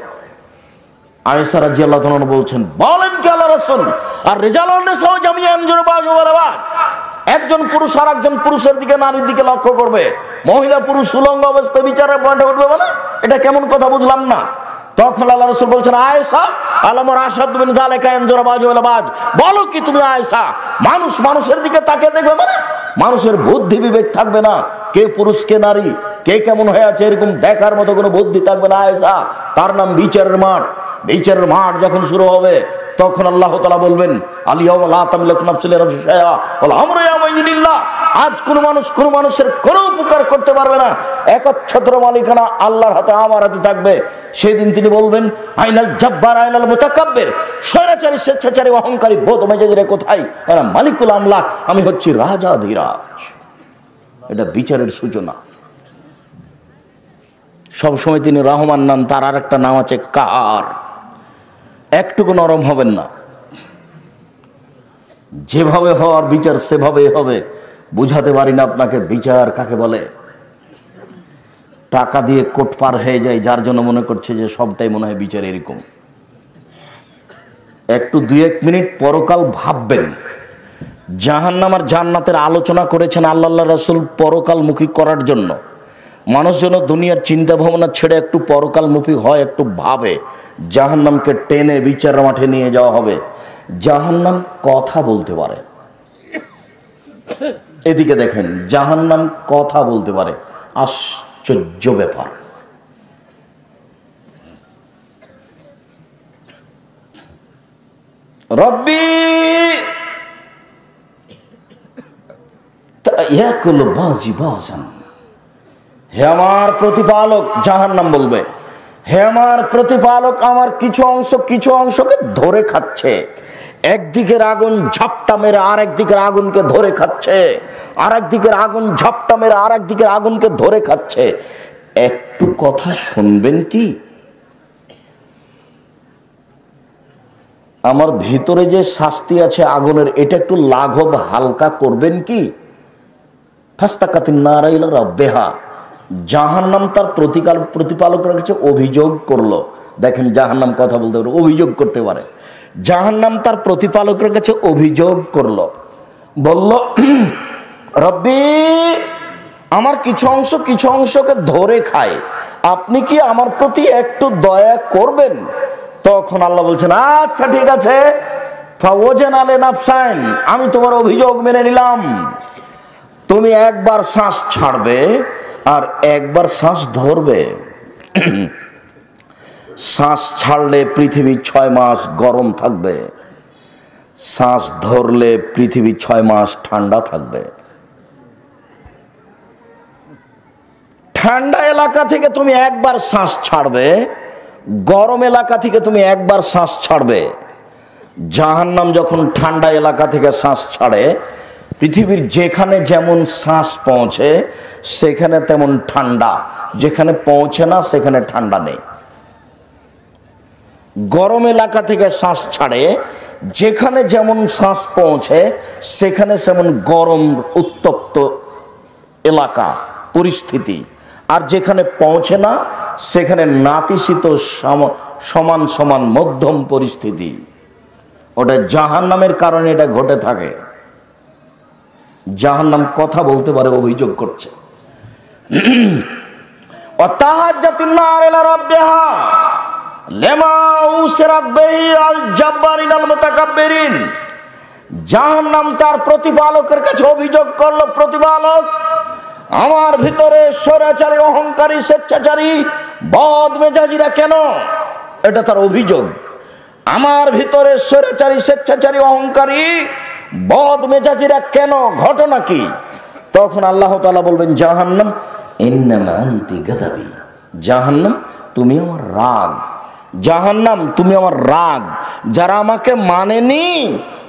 আয়েশা রাদিয়াল্লাহু তাআলা বলছেন, বলেন কি আল্লাহর রাসূল, আর রিজালুন নিসাউ জামিআন জুরবাজু ওয়ারাবাজ, একজন পুরুষ আর একজন পুরুষের দিকে, নারীর দিকে লক্ষ্য করবে। মহিলা পুরুষ উলঙ্গ অবস্থায় বিচারের পয়েন্টে উঠবে মানে এটা কেমন কথা বুঝলাম না। তখন আল্লাহ রাসূল বলছেন, আয়েশা আলামর আশাদু মিন যালিকা ইয়ানজুরবাজু ওয়ারাবাজ, বলো কি তুমি আয়েশা, মানুষ মানুষের দিকে তাকিয়ে দেখবে মানে মানুষের বুদ্ধি বিবেক থাকবে না, কে পুরুষ কে নারী, কে কেমন হয়ে আছে এরকম দেখার মতো কোনো বুদ্ধি থাকবে না আয়েশা। তার নাম বিচারের মাঠ। বিচারের মাঠ যখন শুরু হবে তখন আল্লাহ তাআলা বলবেন, আল-ইয়াওমা লা তামলিকু নাফসুন লিনাফসিন শাইআ ওয়াল আমরু ইয়াওমাইযিন লিল্লাহ। আজ কোন মানুষ কোন মানুষের কোনো উপকার করতে পারবে না, একচ্ছত্র মালিকানা আল্লাহর হাতে, আমার হাতে থাকবে। সেদিন তিনি বলবেন, আইনাল জাব্বার আইনাল মুতাকাব্বির, স্বৈরাচারী স্বেচ্ছাচারী অহংকারী বদমেজাজেরা কোথায়? এরা মালিকুল আমলাক, আমি হচ্ছি রাজাধিরাজ। এটা বিচারের সূচনা। সবসময় তিনি রহমান নাম, তার আর একটা নাম আছে কাহার। একটুকু নরম হবেন না, যেভাবে হওয়ার বিচার সেভাবে হবে। বুঝাতে পারি না আপনাকে বিচার কাকে বলে। টাকা দিয়ে কোট পার হয়ে যায়, যার জন্য মনে করছে যে সবটাই মনে হয় বিচার এরকম। একটু 2-1 মিনিট পরকাল ভাববেন। জাহান্নাম আর জান্নাতের আলোচনা করেছেন আল্লাহ রাসূল পরকালমুখী করার জন্য। মানুষ যেন দুনিয়ার চিন্তা ভাবনা ছেড়ে একটু পরকালমুখী হয়, একটু ভাবে। জাহান্নামকে টেনে বিচার মাঠে নিয়ে যাওয়া হবে। জাহান্নাম কথা বলতে পারে, এদিকে দেখেন, জাহান্নাম কথা বলতে পারে, আশ্চর্য ব্যাপার। রব্বি ইয়াকুলু বাজি বাজান, হে আমার প্রতিপালক, জাহান্নাম বলবে, হে আমার প্রতিপালক, আমার কিছু অংশকে ধরে খাচ্ছে। একদিকের আগুন ঝাপটা মেরে আর একদিকের আগুনকে ধরে খাচ্ছে, আর একদিকের আগুন ঝাপটা মেরে আর একদিকের আগুনকে ধরে খাচ্ছে। একটু কথা শুনবেন কি? আমার ভিতরে যে শাস্তি আছে আগুনের, এটা একটু লাঘব হালকা করবেন কি? ফাস্তাকাতিন নারা ইলা রাব্বিহা, জাহান্নাম তার প্রতিপালকের কাছে অভিযোগ করলো, দেখেন জাহান্নাম কথা বলতে পারে, অভিযোগ করতে পারে। জাহান্নাম তার প্রতিপালকের কাছে অভিযোগ করলো, বলল রব্বি আমার কিছু অংশকে ধরে খায়, আপনি কি আমার প্রতি একটু দয়া করবেন? তখন আল্লাহ বলছেন আচ্ছা ঠিক আছে, আমি তোমার অভিযোগ মেনে নিলাম। তুমি একবার শ্বাস ছাড়বে আর একবার শ্বাস ধরবে। শ্বাস ছাড়লে পৃথিবী 6 মাস গরম থাকবে, শ্বাস ধরলে পৃথিবী 6 মাস ঠান্ডা থাকবে। ঠান্ডা এলাকা থেকে তুমি একবার শ্বাস ছাড়বে, গরম এলাকা থেকে তুমি একবার শ্বাস ছাড়বে। জাহান্নাম যখন ঠান্ডা এলাকা থেকে শ্বাস ছাড়ে, পৃথিবীর যেখানে যেমন শ্বাস পৌঁছে সেখানে তেমন ঠান্ডা, যেখানে পৌঁছে না সেখানে ঠান্ডা নেই। গরম এলাকা থেকে শ্বাস ছাড়ে, যেখানে যেমন শ্বাস পৌঁছে সেখানে সেমন গরম উত্তপ্ত এলাকা পরিস্থিতি, আর যেখানে পৌঁছে না সেখানে নাতিশীত সমান সমান মধ্যম পরিস্থিতি। ওটা জাহান্নামের কারণে এটা ঘটে থাকে। জাহান্নাম কথা বলতে পারে, অভিযোগ করছে। জাহান্নাম তার প্রতিপালকের কাছে অভিযোগ করলো, প্রতিপালক আমার ভিতরে স্বৈরাচারী, অহংকারী, স্বেচ্ছাচারী, বদমেজাজিরা কেন? এটা তার অভিযোগ। আমার ভিতরে স্বৈরাচারী, স্বেচ্ছাচারী, অহংকারী, বদমেজাজিরা কেন? ঘটনা কি? তখন আল্লাহ তাআলা বলবেন জাহান্নাম ইন্নামা আনতি গাদাবি, জাহান্নাম তুমি আমার রাগ, জাহান্নাম তুমি আমার রাগ। যারা আমাকে মানেনি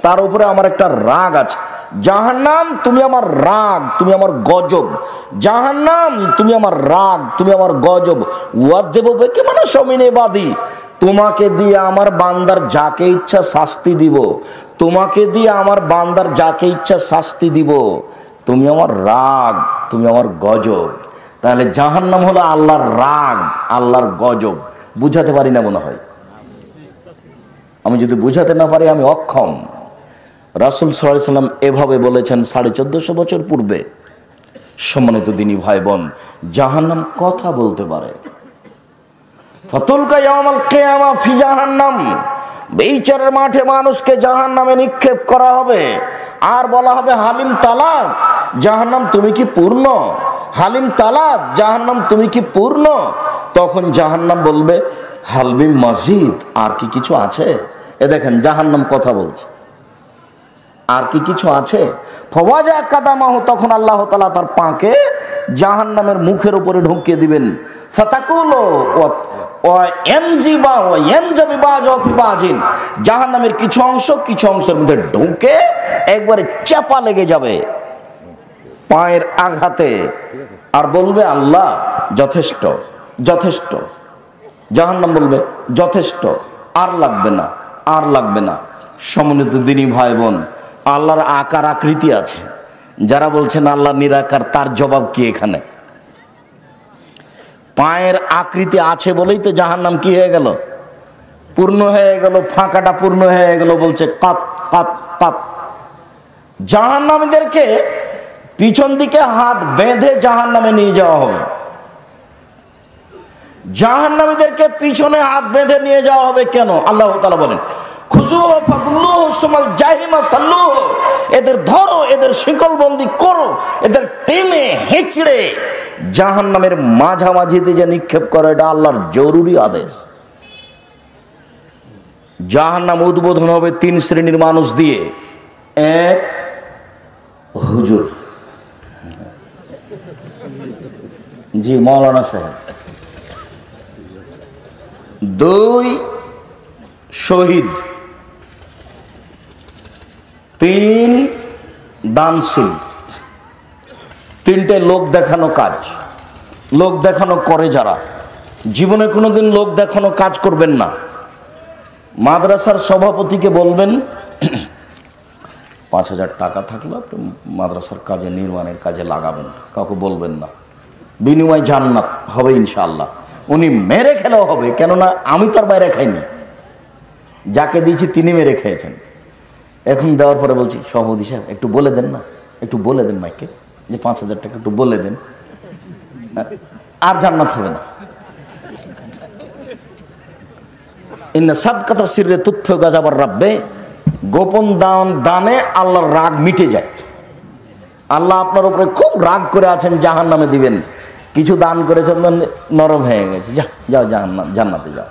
তার উপরে আমার একটা রাগ আছে। জাহান্নাম তুমি আমার রাগ, তুমি আমার গজব। জাহান্নাম তুমি আমার রাগ, তুমি আমার গজব। ওয়াদেব বেকে মানে সমিনে বাদী, তোমাকে দিয়ে আমার বান্দার যাকে ইচ্ছা শাস্তি দিব, তোমাকে দিয়ে আমার বান্দার যাকে ইচ্ছা শাস্তি দিব। তুমি আমার রাগ, তুমি আমার গজব। তাহলে জাহান্নাম হলো আল্লাহর রাগ, আল্লাহর গজব। বুঝাতে পারি না মনে হয়। আমি যদি বুঝাতে না পারি আমি অক্ষম। রাসূল সাল্লাল্লাহু আলাইহি সাল্লাম এভাবে বলেছেন 1450 বছর পূর্বে। সম্মানিত দিনী ভাই বোন, জাহান্নাম কথা বলতে পারে। ফাতুলকা ইয়াউমাল কিয়ামা ফি জাহান্নাম, বিচারের মাঠে মানুষকে জাহান্নামে নিক্ষেপ করা হবে আর বলা হবে হালিম তালাক, জাহান্নাম তুমি কি পূর্ণ? হালিম তালাক, জাহান্নাম তুমি কি পূর্ণ? তখন জাহান্নাম বলবে হালমি মজিদ, আর কি কিছু আছে? এ দেখেন জাহান্নাম কথা বলছে, আর কি কিছু আছে? ফওয়াজা কাদামাহু, তখন আল্লাহ তাআলা তার পাকে জাহান্নামের মুখের উপরে ঢুকিয়ে দিবেন। ফাতাকুলু ওয়া ইয়ানজিবা ওয়া ইয়ানজাবি বাযু ফি বাযিন, জাহান্নামের কিছু অংশের মধ্যে ঢুকে একবারে চাপা লেগে যাবে পায়ের আঘাতে, আর বলবে আল্লাহ যথেষ্ট, যথেষ্ট। জাহান্নাম বলবে যথেষ্ট, আর লাগবে না, আর লাগবে না। সম্মানিত দিনী ভাই বোন, আল্লাহর আকার আকৃতি আছে। যারা বলছেন আল্লাহ নিরাকার, তার জবাব কি এখানে? পায়ের আকৃতি আছে বলেই তো জাহান্নাম কি হয়ে গেল? পূর্ণ হয়ে গেল, ফাঁকাটা পূর্ণ হয়ে গেল। বলছে কাত কাত কাত। জাহান্নামীদেরকে পিছন দিকে হাত বেঁধে জাহান্নামে নিয়ে যাওয়া হবে। জাহান্নামীদেরকে পিছনে হাত বেঁধে নিয়ে যাওয়া হবে কেন? আল্লাহ তাআলা বলেন এদের ধরো, এদের শিকলবন্দি করো, এদের টেনে হেঁচড়ে জাহান্নামের মাঝামাঝিতে যে নিক্ষেপ করো, এটা আল্লাহর জরুরি আদেশ। জাহান্নাম উদ্বোধন হবে 3 শ্রেণীর মানুষ দিয়ে। 1, হুজুর, জি মৌলানা সাহেব। 2, শহীদ। 3, দানশীল। 3টে লোক দেখানো কাজ। লোক দেখানো করে যারা, জীবনে কোনোদিন লোক দেখানো কাজ করবেন না। মাদ্রাসার সভাপতিকে বলবেন 5000 টাকা থাকলে আপনি মাদ্রাসার কাজে, নির্মাণের কাজে লাগাবেন, কাউকে বলবেন না, বিনিময় জান্নাত হবে ইনশাআল্লাহ। উনি মেরে খেলেও হবে, কেননা আমি তো আর মেরে খাইনি, যাকে দিয়েছি তিনি মেরে খেয়েছেন। এখন দেওয়ার পরে বলছি, সভাপতি সাহেব একটু বলে দেন না, একটু বলে দেন মাইকে যে 5,000 টাকা একটু বলে দেন, আর জান্নাত হবে না। ইন্না সাদকাতা সিররে তুতফি গাযাবার রাব্বে, গোপন দানে আল্লাহর রাগ মিটে যায়। আল্লাহ আপনার উপরে খুব রাগ করে আছেন, জাহান্নামে দিবেন। কিছু দান করেছেন, নরম হয়ে গেছে, যাও জান্নাতে যাও।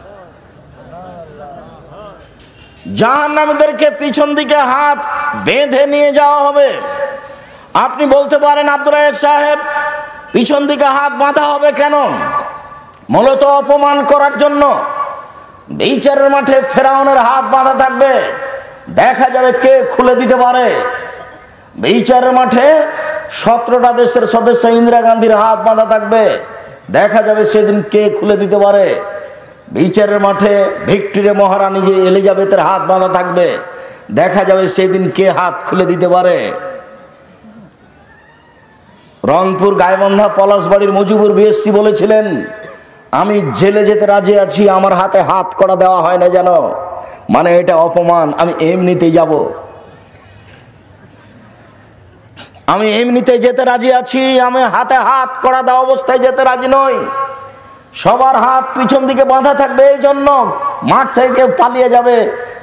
জাহান্নামীদেরকে পিছন দিকে হাত বেঁধে নিয়ে যাওয়া হবে। আপনি বলতে পারেন, আব্দুর রাজ্জাক সাহেব পিছন দিকে হাত বাঁধা হবে কেন? মূলত অপমান করার জন্য। বিচারের মাঠে ফেরাউনের হাত বাঁধা থাকবে, দেখা যাবে কে খুলে দিতে পারে। বিচারের মাঠে 17টা দেশের সদস্য ইন্দিরা গান্ধীর হাত বাঁধা থাকবে, দেখা যাবে সেদিন কে খুলে দিতে পারে। বিচারের মাঠে ভিক্টোরিয়া মহারানী যে এলিজাবেথের হাত বাঁধা থাকবে, দেখা যাবে সেদিন কে হাত খুলে দিতে পারে। রংপুর গাইবান্ধা পলাশবাড়ির মুজিবুর বিএসসি বলেছিলেন, আমি জেলে যেতে রাজি আছি, আমার হাতে হাত করা দেওয়া হয় না যেন, মানে এটা অপমান, আমি এমনিতেই যাব, আমি এমনিতে যেতে রাজি আছি, আমি হাতে হাত করা দেওয়া অবস্থায় যেতে রাজি নই। সবার হাত পিছন দিকে বাঁধা থাকবে, এই জন্য মাঠ থেকে পালিয়ে যাবে,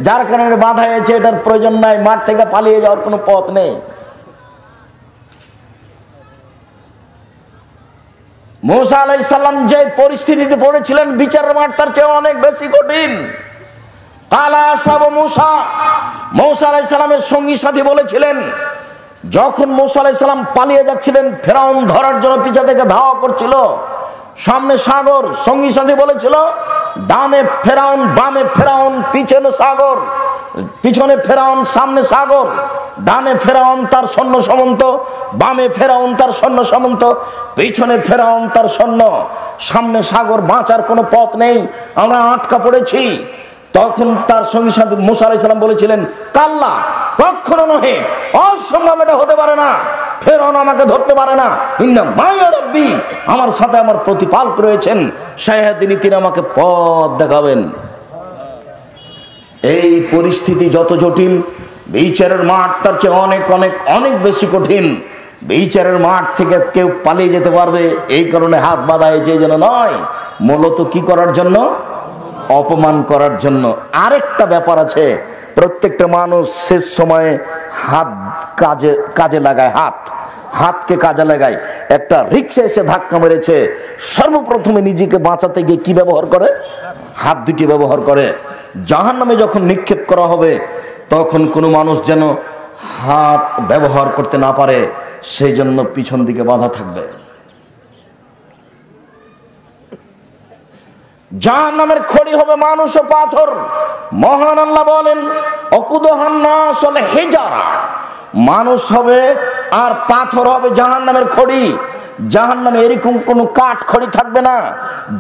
যার কারণে বাঁধা হয়েছে এটার প্রয়োজন নাই, মাঠ থেকে পালিয়ে যাওয়ার কোনো পথ নেই। মূসা আলাইহিস সালাম যে পরিস্থিতিতে পড়েছিলেন, বিচারের মাঠ তার চেয়ে অনেক বেশি কঠিন। কালা সাব মূসা, মূসা আলাইহিস সালামের সঙ্গী সাথী বলেছিলেন, যখন মূসা আলাইহিস সালাম পালিয়ে যাচ্ছিলেন, ফেরাউন ধরার জন্য পিছা থেকে ধাওয়া করছিল, সামনে সাগর, সঙ্গী সাথী বলেছিল, ডানে ফেরাউন, বামে ফেরাউন, পিছনে সাগর, পিছনে ফেরাউন, সামনে সাগর, ডানে ফেরাউন তার সৈন্য সামন্ত, বামে ফেরাউন তার সৈন্য সামন্ত, পিছনে ফেরাউন তার সৈন্য, সামনে সাগর, বাঁচার কোনো পথ নেই, আমরা আটকা পড়েছি। তখন তার সঙ্গী সাথী মূসা আলাইহিস সালাম বলেছিলেন, কাল্লা, কখনো নহে, অসম্ভব, এটা হতে পারে না, ফেরাউন আমাকে ধরতে পারে না, ইন্না মাইয়া রাব্বি, আমার সাথে আমার প্রতিপালক রয়েছেন, শায়াতিনী, তিনি আমাকে পথ দেখাবেন। এই পরিস্থিতি যত জটিল, বিচারের মাঠ তার চেয়ে অনেক অনেক অনেক বেশি কঠিন। বিচারের মাঠ থেকে কেউ পালিয়ে যেতে পারবে এই কারণে হাত বাঁধা হয়েছে, যেন নয়, মূলত কি করার জন্য? অপমান করার জন্য। আরেকটা ব্যাপার আছে, প্রত্যেকটা মানুষ শেষ সময়ে হাত কাজে লাগায়, হাতকে কাজে লাগায়। একটা রিক্সা এসে ধাক্কা মেরেছে, সর্বপ্রথমে নিজেকে বাঁচাতে গিয়ে কি ব্যবহার করে? হাত দুটি ব্যবহার করে। জাহান্নামে যখন নিক্ষেপ করা হবে, তখন কোনো মানুষ যেন হাত ব্যবহার করতে না পারে, সেই জন্য পিছন দিকে বাঁধা থাকবে। জাহান্নামের খড়ি হবে মানুষ ও পাথর। মহান আল্লাহ বলেন, অকুদহান নাস ওয়াল হিজারা, মানুষ হবে আর পাথর হবে জাহান্নামের খড়ি। জাহান্নামে এরকম কোনো কাঠ খড়ি থাকবে না,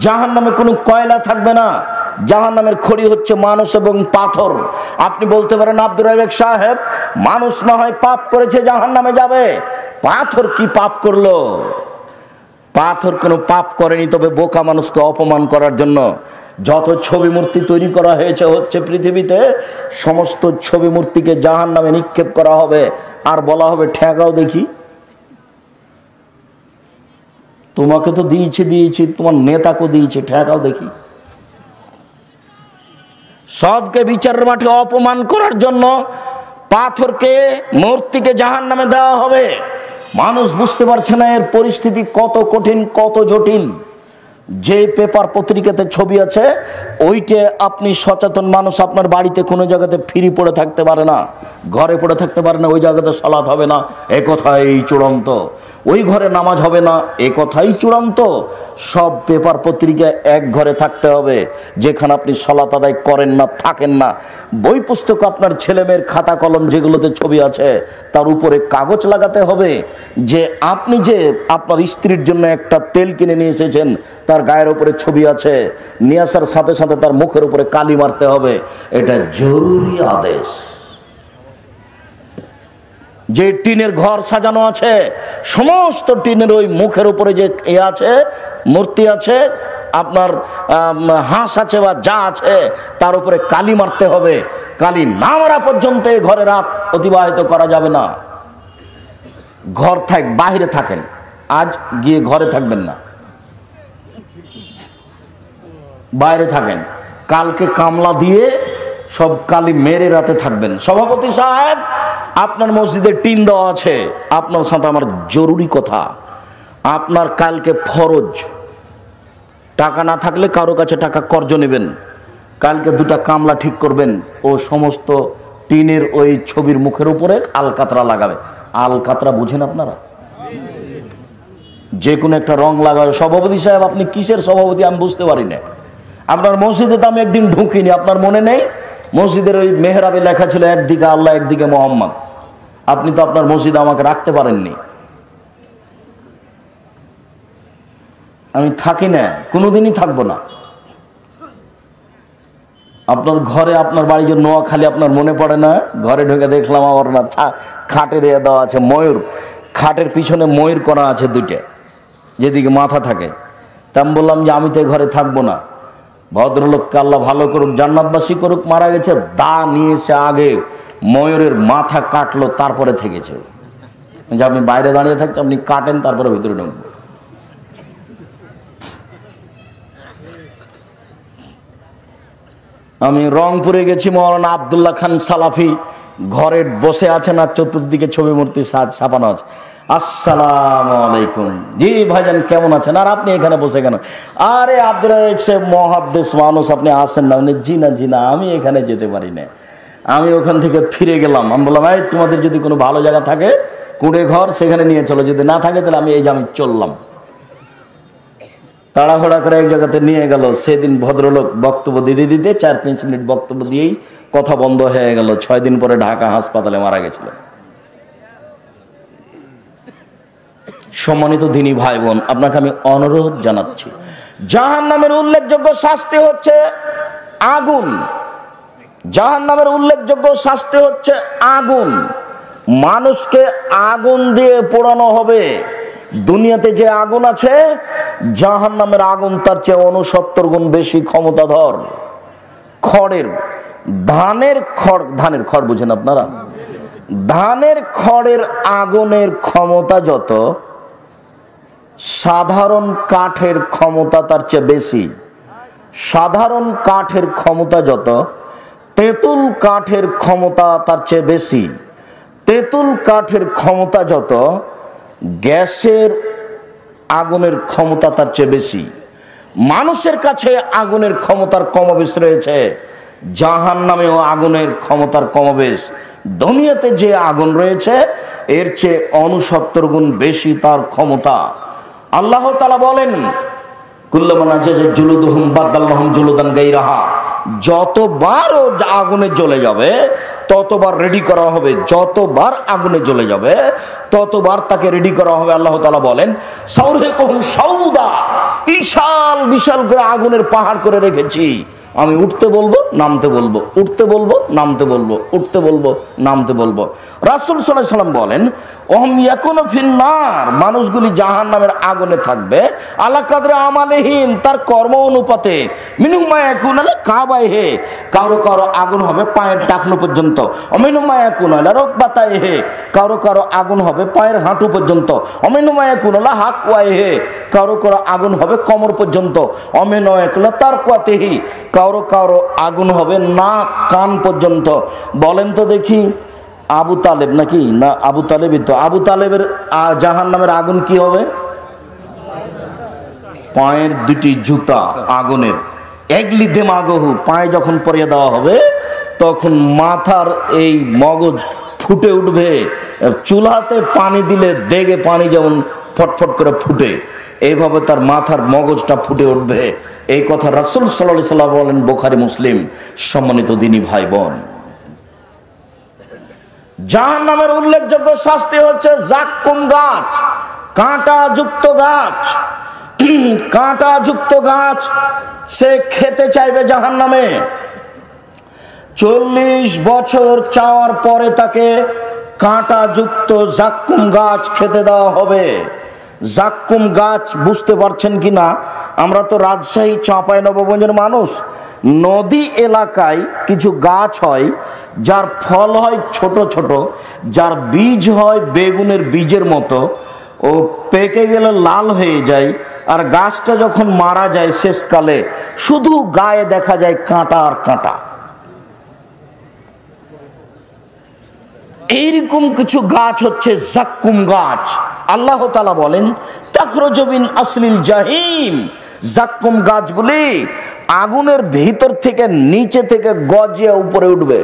জাহান্নামে কোনো কয়লা থাকবে না, জাহান্নামের খড়ি হচ্ছে মানুষ এবং পাথর। আপনি বলতে পারেন, আব্দুর রাজ্জাক সাহেব, মানুষ না হয় পাপ করেছে, জাহান্নামে যাবে, পাথর কি পাপ করলো? পাথর কোনো পাপ করেনি, তবে বোকা মানুষকে অপমান করার জন্য যত ছবি মূর্তি তৈরি করা হচ্ছে পৃথিবীতে, সমস্ত ছবি মূর্তিকে জাহান্নামে নিক্ষেপ করা হবে, আর বলা হবে, ঠেকাও দেখি, তোমাকে তো দিয়েছি, তোমার নেতাকে দিয়েছি, ঠেকাও দেখি। সবকে বিচারের মাঠে অপমান করার জন্য পাথরকে, মূর্তিকে জাহান্নামে দেওয়া হবে। মানুষ বুঝতে পারছে না এর পরিস্থিতি কত কঠিন, কত জটিল। যে পেপার পত্রিকাতে ছবি আছে, ওইটা আপনি সচেতন মানুষ আপনার বাড়িতে কোনো জায়গাতে ফ্রি পড়ে থাকতে পারে না, ঘরে পড়ে থাকতে পারে না, ওই জায়গাতে সালাত হবে না, এ কথাই চূড়ান্ত। ওই ঘরে নামাজ হবে না, এ কথাই চূড়ান্ত। সব পেপার পত্রিকা এক ঘরে থাকতে হবে, যেখানে আপনি সালাত আদায় করেন না, থাকেন না। বই পুস্তক, আপনার ছেলেমেয়ের খাতা কলম যেগুলোতে ছবি আছে, তার উপরে কাগজ লাগাতে হবে যে আপনি যে আপনার স্ত্রীর জন্য একটা তেল কিনে নিয়ে এসেছেন, তার গায়ের উপরে ছবি আছে, নিয়ে আসার সাথে সাথে তার মুখের উপরে কালি মারতে হবে। এটা জরুরি আদেশ। যে টিনের ঘর সাজানো আছে, সমস্ত টিনের ওই মুখের উপরে যে আছে, মূর্তি আছে, আপনার হাঁস আছে বা যা আছে তার উপরে কালি মারতে হবে। কালি না মারা পর্যন্ত এই ঘরে রাত অতিবাহিত করা যাবে না। ঘর থাক, বাহিরে থাকেন, আজ গিয়ে ঘরে থাকবেন না, বাইরে থাকেন। কালকে কামলা দিয়ে সব কালি মেরে রাতে থাকবেন। সভাপতি সাহেব, আপনার মসজিদে টিন দেওয়া আছে, আপনার সাথে আমার জরুরি কথা। আপনার কালকে ফরজ, টাকা না থাকলে কারো কাছে টাকা কর্জ নেবেন। কালকে দুটা কামলা ঠিক করবেন ও সমস্ত টিনের ওই ছবির মুখের উপরে আলকাতরা লাগাবে। আলকাতরা বুঝেন আপনারা? যে কোনো একটা রং লাগাবে। সভাপতি সাহেব, আপনি কিসের সভাপতি আমি বুঝতে পারি না। আপনার মসজিদে তো আমি একদিন ঢুকিনি, আপনার মনে নেই? মসজিদের ওই মেহরাবে লেখা ছিল একদিকে আল্লাহ একদিকে মোহাম্মদ। আপনি তো আপনার মসজিদে আমাকে রাখতে পারেননি। আমি থাকি না, কোনোদিনই থাকবো না। আপনার ঘরে, আপনার বাড়ি যে নোয়াখালী, আপনার মনে পড়ে না? ঘরে ঢুকে দেখলাম আমার না খাটের দেওয়া আছে ময়ূর, খাটের পিছনে ময়ূর করা আছে দুইটা, যেদিকে মাথা থাকে। তা আমি বললাম যে আমি তো ঘরে থাকবো না। ভদ্রলোককে আল্লাহ ভালো করুক, জান্নাতবাসী করুক, মারা গেছে, দা নিয়েছে আগে ময়ূরের মাথা কাটলো, তারপরে থেকেছে। যে আপনি বাইরে দাঁড়িয়ে থাকছে, আপনি কাটেন, তারপরে ভিতরে ঢুকবো। আমি রংপুরে গেছি, মৌলানা আব্দুল্লাহ খান সালাফি ঘরে বসে আছেন আর চতুর্দিকে ছবি মূর্তি ছাপানো আছে। আসসালামু আলাইকুম, জি ভাইজান কেমন আছেন? আর আপনি এখানে বসে কেন? আরে আব্দুল মহাদ্দেশ মানুষ, আপনি আসেন না? জি না জি না, আমি এখানে যেতে পারি না। আমি ওখান থেকে ফিরে গেলাম। আমি বললাম, এই তোমাদের যদি কোনো ভালো জায়গা থাকে, কুঁড়ে ঘর, সেখানে নিয়ে চলো, যদি না থাকে তাহলে আমি আমি চললাম। তাড়াহুড়া করে এক জায়গাতে নিয়ে গেল। সেদিন ভদ্রলোক বক্তব্য দিতে দিতে 4-5 মিনিট বক্তব্য দিয়েই কথা বন্ধ হয়ে গেল। 6 দিন পরে ঢাকা হাসপাতালে মারা গেছিল। সম্মানিত দিনী ভাই বোন, আপনাকে আমি অনুরোধ জানাচ্ছি, জাহান্নামের উল্লেখযোগ্য শাস্তি হচ্ছে আগুন। জাহান্নামের উল্লেখযোগ্য শাস্তি হচ্ছে আগুন। মানুষকে আগুন দিয়ে পোড়ানো হবে। দুনিয়াতে যে আগুন আছে, জাহান্নামের আগুন তার চেয়ে 69 গুণ বেশি ক্ষমতাধর। খড়ের, ধানের খড় বুঝেন আপনারা? ধানের খড়ের আগুনের ক্ষমতা যত, সাধারণ কাঠের ক্ষমতা তার চেয়ে বেশি। সাধারণ কাঠের ক্ষমতা যত, তেঁতুল কাঠের ক্ষমতা তার চেয়ে বেশি। তেঁতুল কাঠের ক্ষমতা যত, গ্যাসের আগুনের ক্ষমতা তার চেয়ে বেশি। মানুষের কাছে আগুনের ক্ষমতার কমবেশ রয়েছে, জাহান্নামেও আগুনের ক্ষমতার কমবেশ। দুনিয়াতে যে আগুন রয়েছে এর চেয়ে 69 গুণ বেশি তার ক্ষমতা। আল্লাহ তাআলা বলেন, কুল্লামা জুলুদুহুম বাদদালনাহুম জুলুদান গায়রাহা, যতবার ও আগুনে জ্বলে যাবে ততবার রেডি করা হবে। যতবার আগুনে জ্বলে যাবে ততবার তাকে রেডি করা হবে। আল্লাহ তাআলা বলেন, সাউরিকুহুম সাউদা, বিশাল বিশাল করে আগুনের পাহাড় করে রেখেছি। আমি উঠতে বলবো, নামতে বলবো, উঠতে বলবো, নামতে বলবো, উঠতে বলবো, নামতে বলবো। রাসূল সাল্লাল্লাহু আলাইহি ওয়াসাল্লাম বলেন, ওহম ইয়াকুনু ফিন্নার, মানুষগুলি জাহান্নামের আগুনে থাকবে আলা কাদরে আমালিহিম, তার কর্ম অনুপাতে। মিনহুম মা ইয়াকুনু আলা কাবাইহি, কারো কারো আগুন হবে পায়ের টাকনো পর্যন্ত। অমিনহুম মা ইয়াকুনু আলা রুকবাতাইহি, কারো কারো আগুন হবে পায়ের হাঁটু পর্যন্ত। অমিনহুম মা ইয়াকুনু আলা হাকওয়াইহি, কারো কারো আগুন হবে কোমর পর্যন্ত। অমিনহুম মা ইয়াকুনু আলা তারকুয়াতিহি, কারো কারো আগুন হবে নাক কান পর্যন্ত। বলেন তো দেখি, আবু তালেব নাকি না? আবু তালেবই তো। আবু তালেবের জাহান্নামের আগুন কি হবে? পায়ের দুটি জুতা আগুনের। এগলি দেমাগহু, পায়ে যখন পরিয়ে দেওয়া হবে তখন মাথার এই মগজ ফুটে উঠবে। চুলাতে পানি দিলে দেগে পানি যেমন ফটফট করে ফুটে, এইভাবে তার মাথার মগজটা ফুটে উঠবে। এই কথা রাসূল সাল্লাল্লাহু আলাইহি ওয়াসাল্লাম বলেন, বুখারী মুসলিম। সম্মানিত দিনী ভাই বোন, জাহান্নামের উল্লেখযোগ্য শাস্তি হচ্ছে জাক্কুম গাছ, কাঁটাযুক্ত গাছ। কাঁটাযুক্ত গাছ সে খেতে চাইবে জাহান্নামে। 40 বছর চাওয়ার পরে তাকে কাঁটাযুক্ত জাক্কুম গাছ খেতে দেওয়া হবে। জাক্কুম গাছ বুঝতে পারছেন কি না? আমরা তো রাজশাহী চাঁপাইনবাবগঞ্জের মানুষ। নদী এলাকায় কিছু গাছ হয় যার ফল হয় ছোট ছোট, যার বীজ হয় বেগুনের বীজের মতো, ও পেকে গেলে লাল হয়ে যায়। আর গাছটা যখন মারা যায় শেষকালে শুধু গায়ে দেখা যায় কাঁটা আর কাঁটা। এইরকম কিছু গাছ হচ্ছে জাক্কুম গাছ। আল্লাহ তাআলা বলেন তাখরুজু মিন আসলিল জাহিম, জাক্কুম গাছগুলি আগুনের ভিতর থেকে নিচে থেকে গজিয়ে উপরে উঠবে।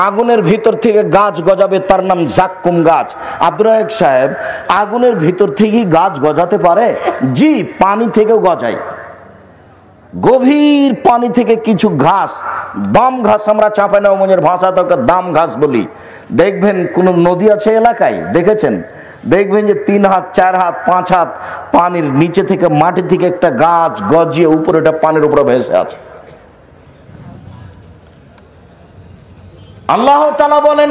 আগুনের ভিতর থেকে গাছ গজাবে, তার নাম জাক্কুম গাছ। আব্দুর রাজ্জাক সাহেব, আগুনের ভিতর থেকেই গাছ গজাতে পারে? জি, পানি থেকেও গজায়। গভীর পানি থেকে কিছু ঘাস, দাম ঘাস, আমরা চাঁপাইনবাবগঞ্জের ভাষা তো দাম ঘাস বলি। দেখবেন কোন নদী আছে এলাকায়, দেখেছেন? দেখবেন যে 3 হাত 4 হাত 5 হাত পানির নিচে থেকে, মাটি থেকে একটা গাছ গজিয়ে উপরে, এটা পানির উপরে ভেসে আছে। আল্লাহ তাআলা বলেন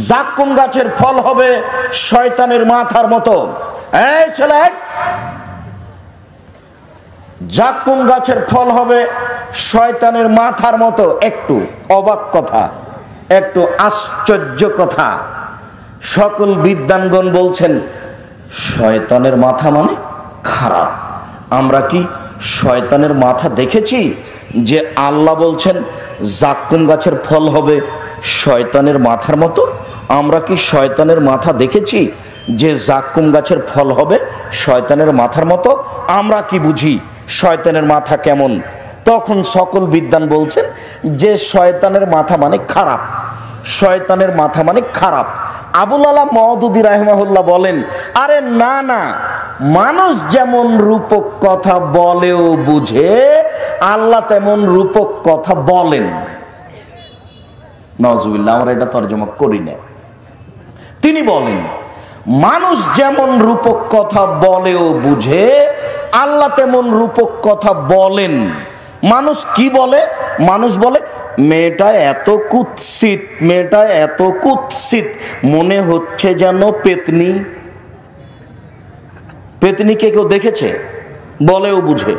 জাক্কুম গাছের ফল হবে শয়তানের মাথার মতো। এই ছেলে, জাক্কুম গাছের ফল হবে শয়তানের মাথার মতো। একটু অবাক কথা, একটু আশ্চর্য কথা। সকল বিদ্বানগণ বলছেন শয়তানের মাথা মানে খারাপ। আমরা কি শয়তানের মাথা দেখেছি যে আল্লাহ বলছেন জাক্কুম গাছের ফল হবে শয়তানের মাথার মতো? আমরা কি শয়তানের মাথা দেখেছি যে জাক্কুম গাছের ফল হবে শয়তানের মাথার মতো? আমরা কি বুঝি শয়তানের মাথা কেমন? তখন সকল বিদ্বান বলছেন যে শয়তানের মাথা মানে খারাপ, শয়তানের মাথা মানে খারাপ। আবুল আলা মওদুদী রাহিমাহুল্লাহ বলেন, আরে না না, মানুষ যেমন রূপক কথা বলেও বুঝে, আল্লাহ তেমন রূপক কথা বলেন। নাউজুবিল্লাহ, আমরা এটা তরজমা করি না। তিনি বলেন মানুষ যেমন রূপক কথা বলেও বুঝে, আল্লাহ তেমন রূপক কথা বলেন। মানুষ কি বলে? মানুষ বলে মেয়েটা এত কুৎসিত, মেয়েটা এত কুৎসিত, মনে হচ্ছে যেন পেতনি। পেতনিকে কেউ দেখেছে? বলেও বুঝে।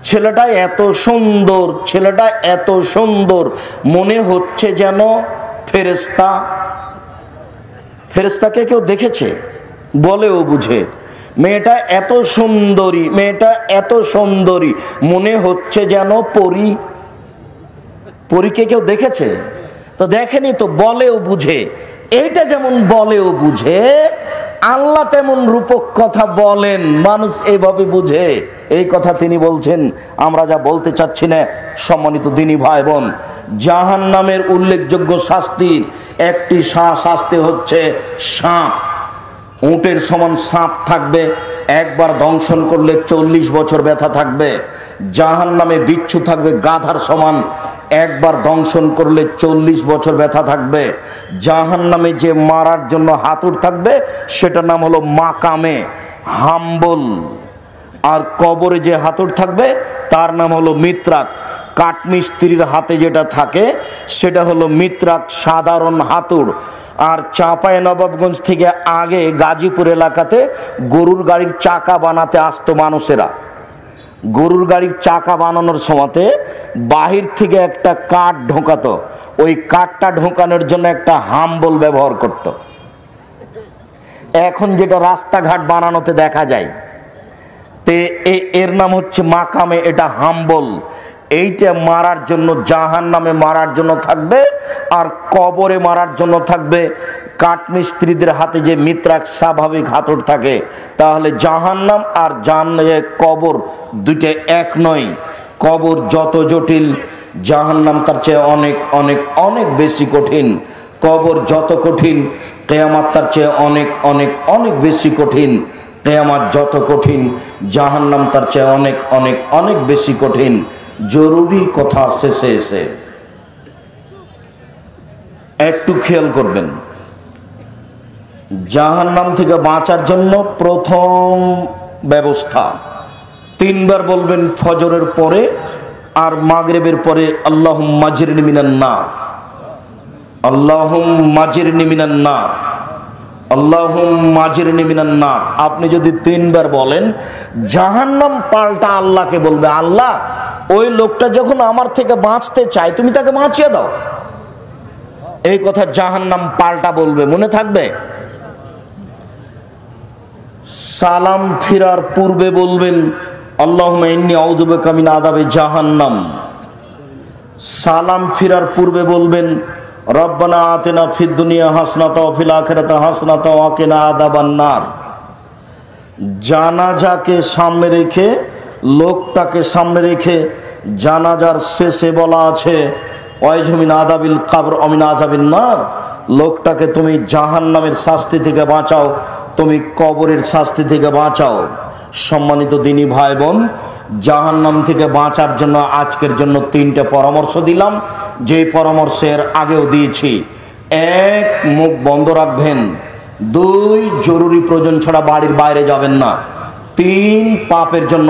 ছেলেটা এত সুন্দর, ছেলেটা এত সুন্দর, মনে হচ্ছে যেন ফেরেশতা। ফেরেশতাকে কেউ দেখেছে? বলেও বুঝে। মেয়েটা এত সুন্দরী, মেয়েটা এত সুন্দরী, মনে হচ্ছে যেন পরী। পরীকে কেউ দেখেছে? তো দেখেনি, তো বলেও বুঝে। এইটা যেমন বলেও বুঝে, আল্লাহ তেমন রূপক কথা বলেন, মানুষ এইভাবে বুঝে। এই কথা তিনি বলছেন। আমরা যা বলতে চাচ্ছি না, সম্মানিত দিনী ভাই বোন, জাহান্নামের উল্লেখযোগ্য শাস্তির একটি শাস্তি হচ্ছে সাপ। উটের সমান সাপ থাকবে, একবার দংশন করলে 40 বছর ব্যথা থাকবে। জাহান্নামে বিচ্ছু থাকবে গাধার সমান, একবার দংশন করলে 40 বছর ব্যথা থাকবে। জাহান্নামে যে মারার জন্য হাতুড় থাকবে সেটার নাম হলো মাকামে, হাম্বল। আর কবরে যে হাতুড় থাকবে তার নাম হলো মিত্রাক। কাঠমিস্ত্রির হাতে যেটা থাকে সেটা হলো মিত্রাক, সাধারণ হাতুড়। আর চাঁপাইনবাবগঞ্জ থেকে আগে গাজীপুর এলাকাতে গরুর গাড়ির চাকা বানাতে আসতো মানুষেরা। গরুর গাড়ির চাকা বানানোর সময়তে বাহির থেকে একটা কাঠ ঢোকাতো, ওই কাঠটা ঢোকানোর জন্য একটা হাম্বল ব্যবহার করত। এখন যেটা রাস্তাঘাট বানানোতে দেখা যায়, এর নাম হচ্ছে মাকামে, এটা হাম্বল। এইটা মারার জন্য, জাহান্নামে মারার জন্য থাকবে, আর কবরে মারার জন্য থাকবে কাঠমিস্ত্রিদের হাতে যে মিত্রাক স্বাভাবিক হাতুড় থাকে। তাহলে জাহান্নাম আর কবর দুইটা এক নয়। কবর যত জটিল, জাহান্নাম তার চেয়ে অনেক অনেক অনেক বেশি কঠিন। কবর যত কঠিন, কিয়ামত তার চেয়ে অনেক অনেক অনেক বেশি কঠিন। কিয়ামত যত কঠিন, জাহান্নাম তার চেয়ে অনেক অনেক অনেক বেশি কঠিন। জরুরি কথা শেষে এসে একটু খেয়াল করবেন, জাহান্নাম থেকে বাঁচার জন্য প্রথম ব্যবস্থা 3 বার বলবেন ফজরের পরে আর মাগরিবের পরে, আল্লাহুম্মা আজরিনি মিনান নার। আল্লাহুম্মা আজিরনি মিনান নার, আল্লাহুম্মা আজিরনি মিনান নার। আপনি যদি 3 বার বলেন, জাহান্নাম পাল্টা আল্লাহকে বলবে, আল্লাহ ওই লোকটা যখন আমার থেকে বাঁচতে চায় তুমি তাকে বাঁচিয়ে দাও। এই কথা জাহান্নাম পাল্টা বলবে, মনে থাকবে। সালাম ফিরার পূর্বে বলবেন, আল্লাহুম্মা ইন্নী আউযু বিকা মিন আযাবি জাহান্নাম। সালাম ফিরার পূর্বে বলবেন, রব্বানা আতিনা ফিদ দুনিয়া হাসনাতা ওয়া ফিল আখিরাতি হাসনাতা ওয়া কিনা আযাবান নার। জানাজাকে সামনে রেখে, লোকটাকে সামনে রেখে জানাজার শেষে বলা আছে, ওয়াইজু মিন আযাবিল কবর ওয়া মিন আযাবিন নার। লোকটাকে তুমি জাহান্নামের শাস্তি থেকে বাঁচাও, তুমি কবরের শাস্তি থেকে বাঁচাও। সম্মানিত দিনী ভাই বোন, জাহান্নাম থেকে বাঁচার জন্য আজকের জন্য 3টে পরামর্শ দিলাম, যে পরামর্শের আগেও দিয়েছি। 1, মুখ বন্ধ রাখবেন। 2, জরুরি প্রয়োজন ছাড়া বাড়ির বাইরে যাবেন না। 3, পাপের জন্য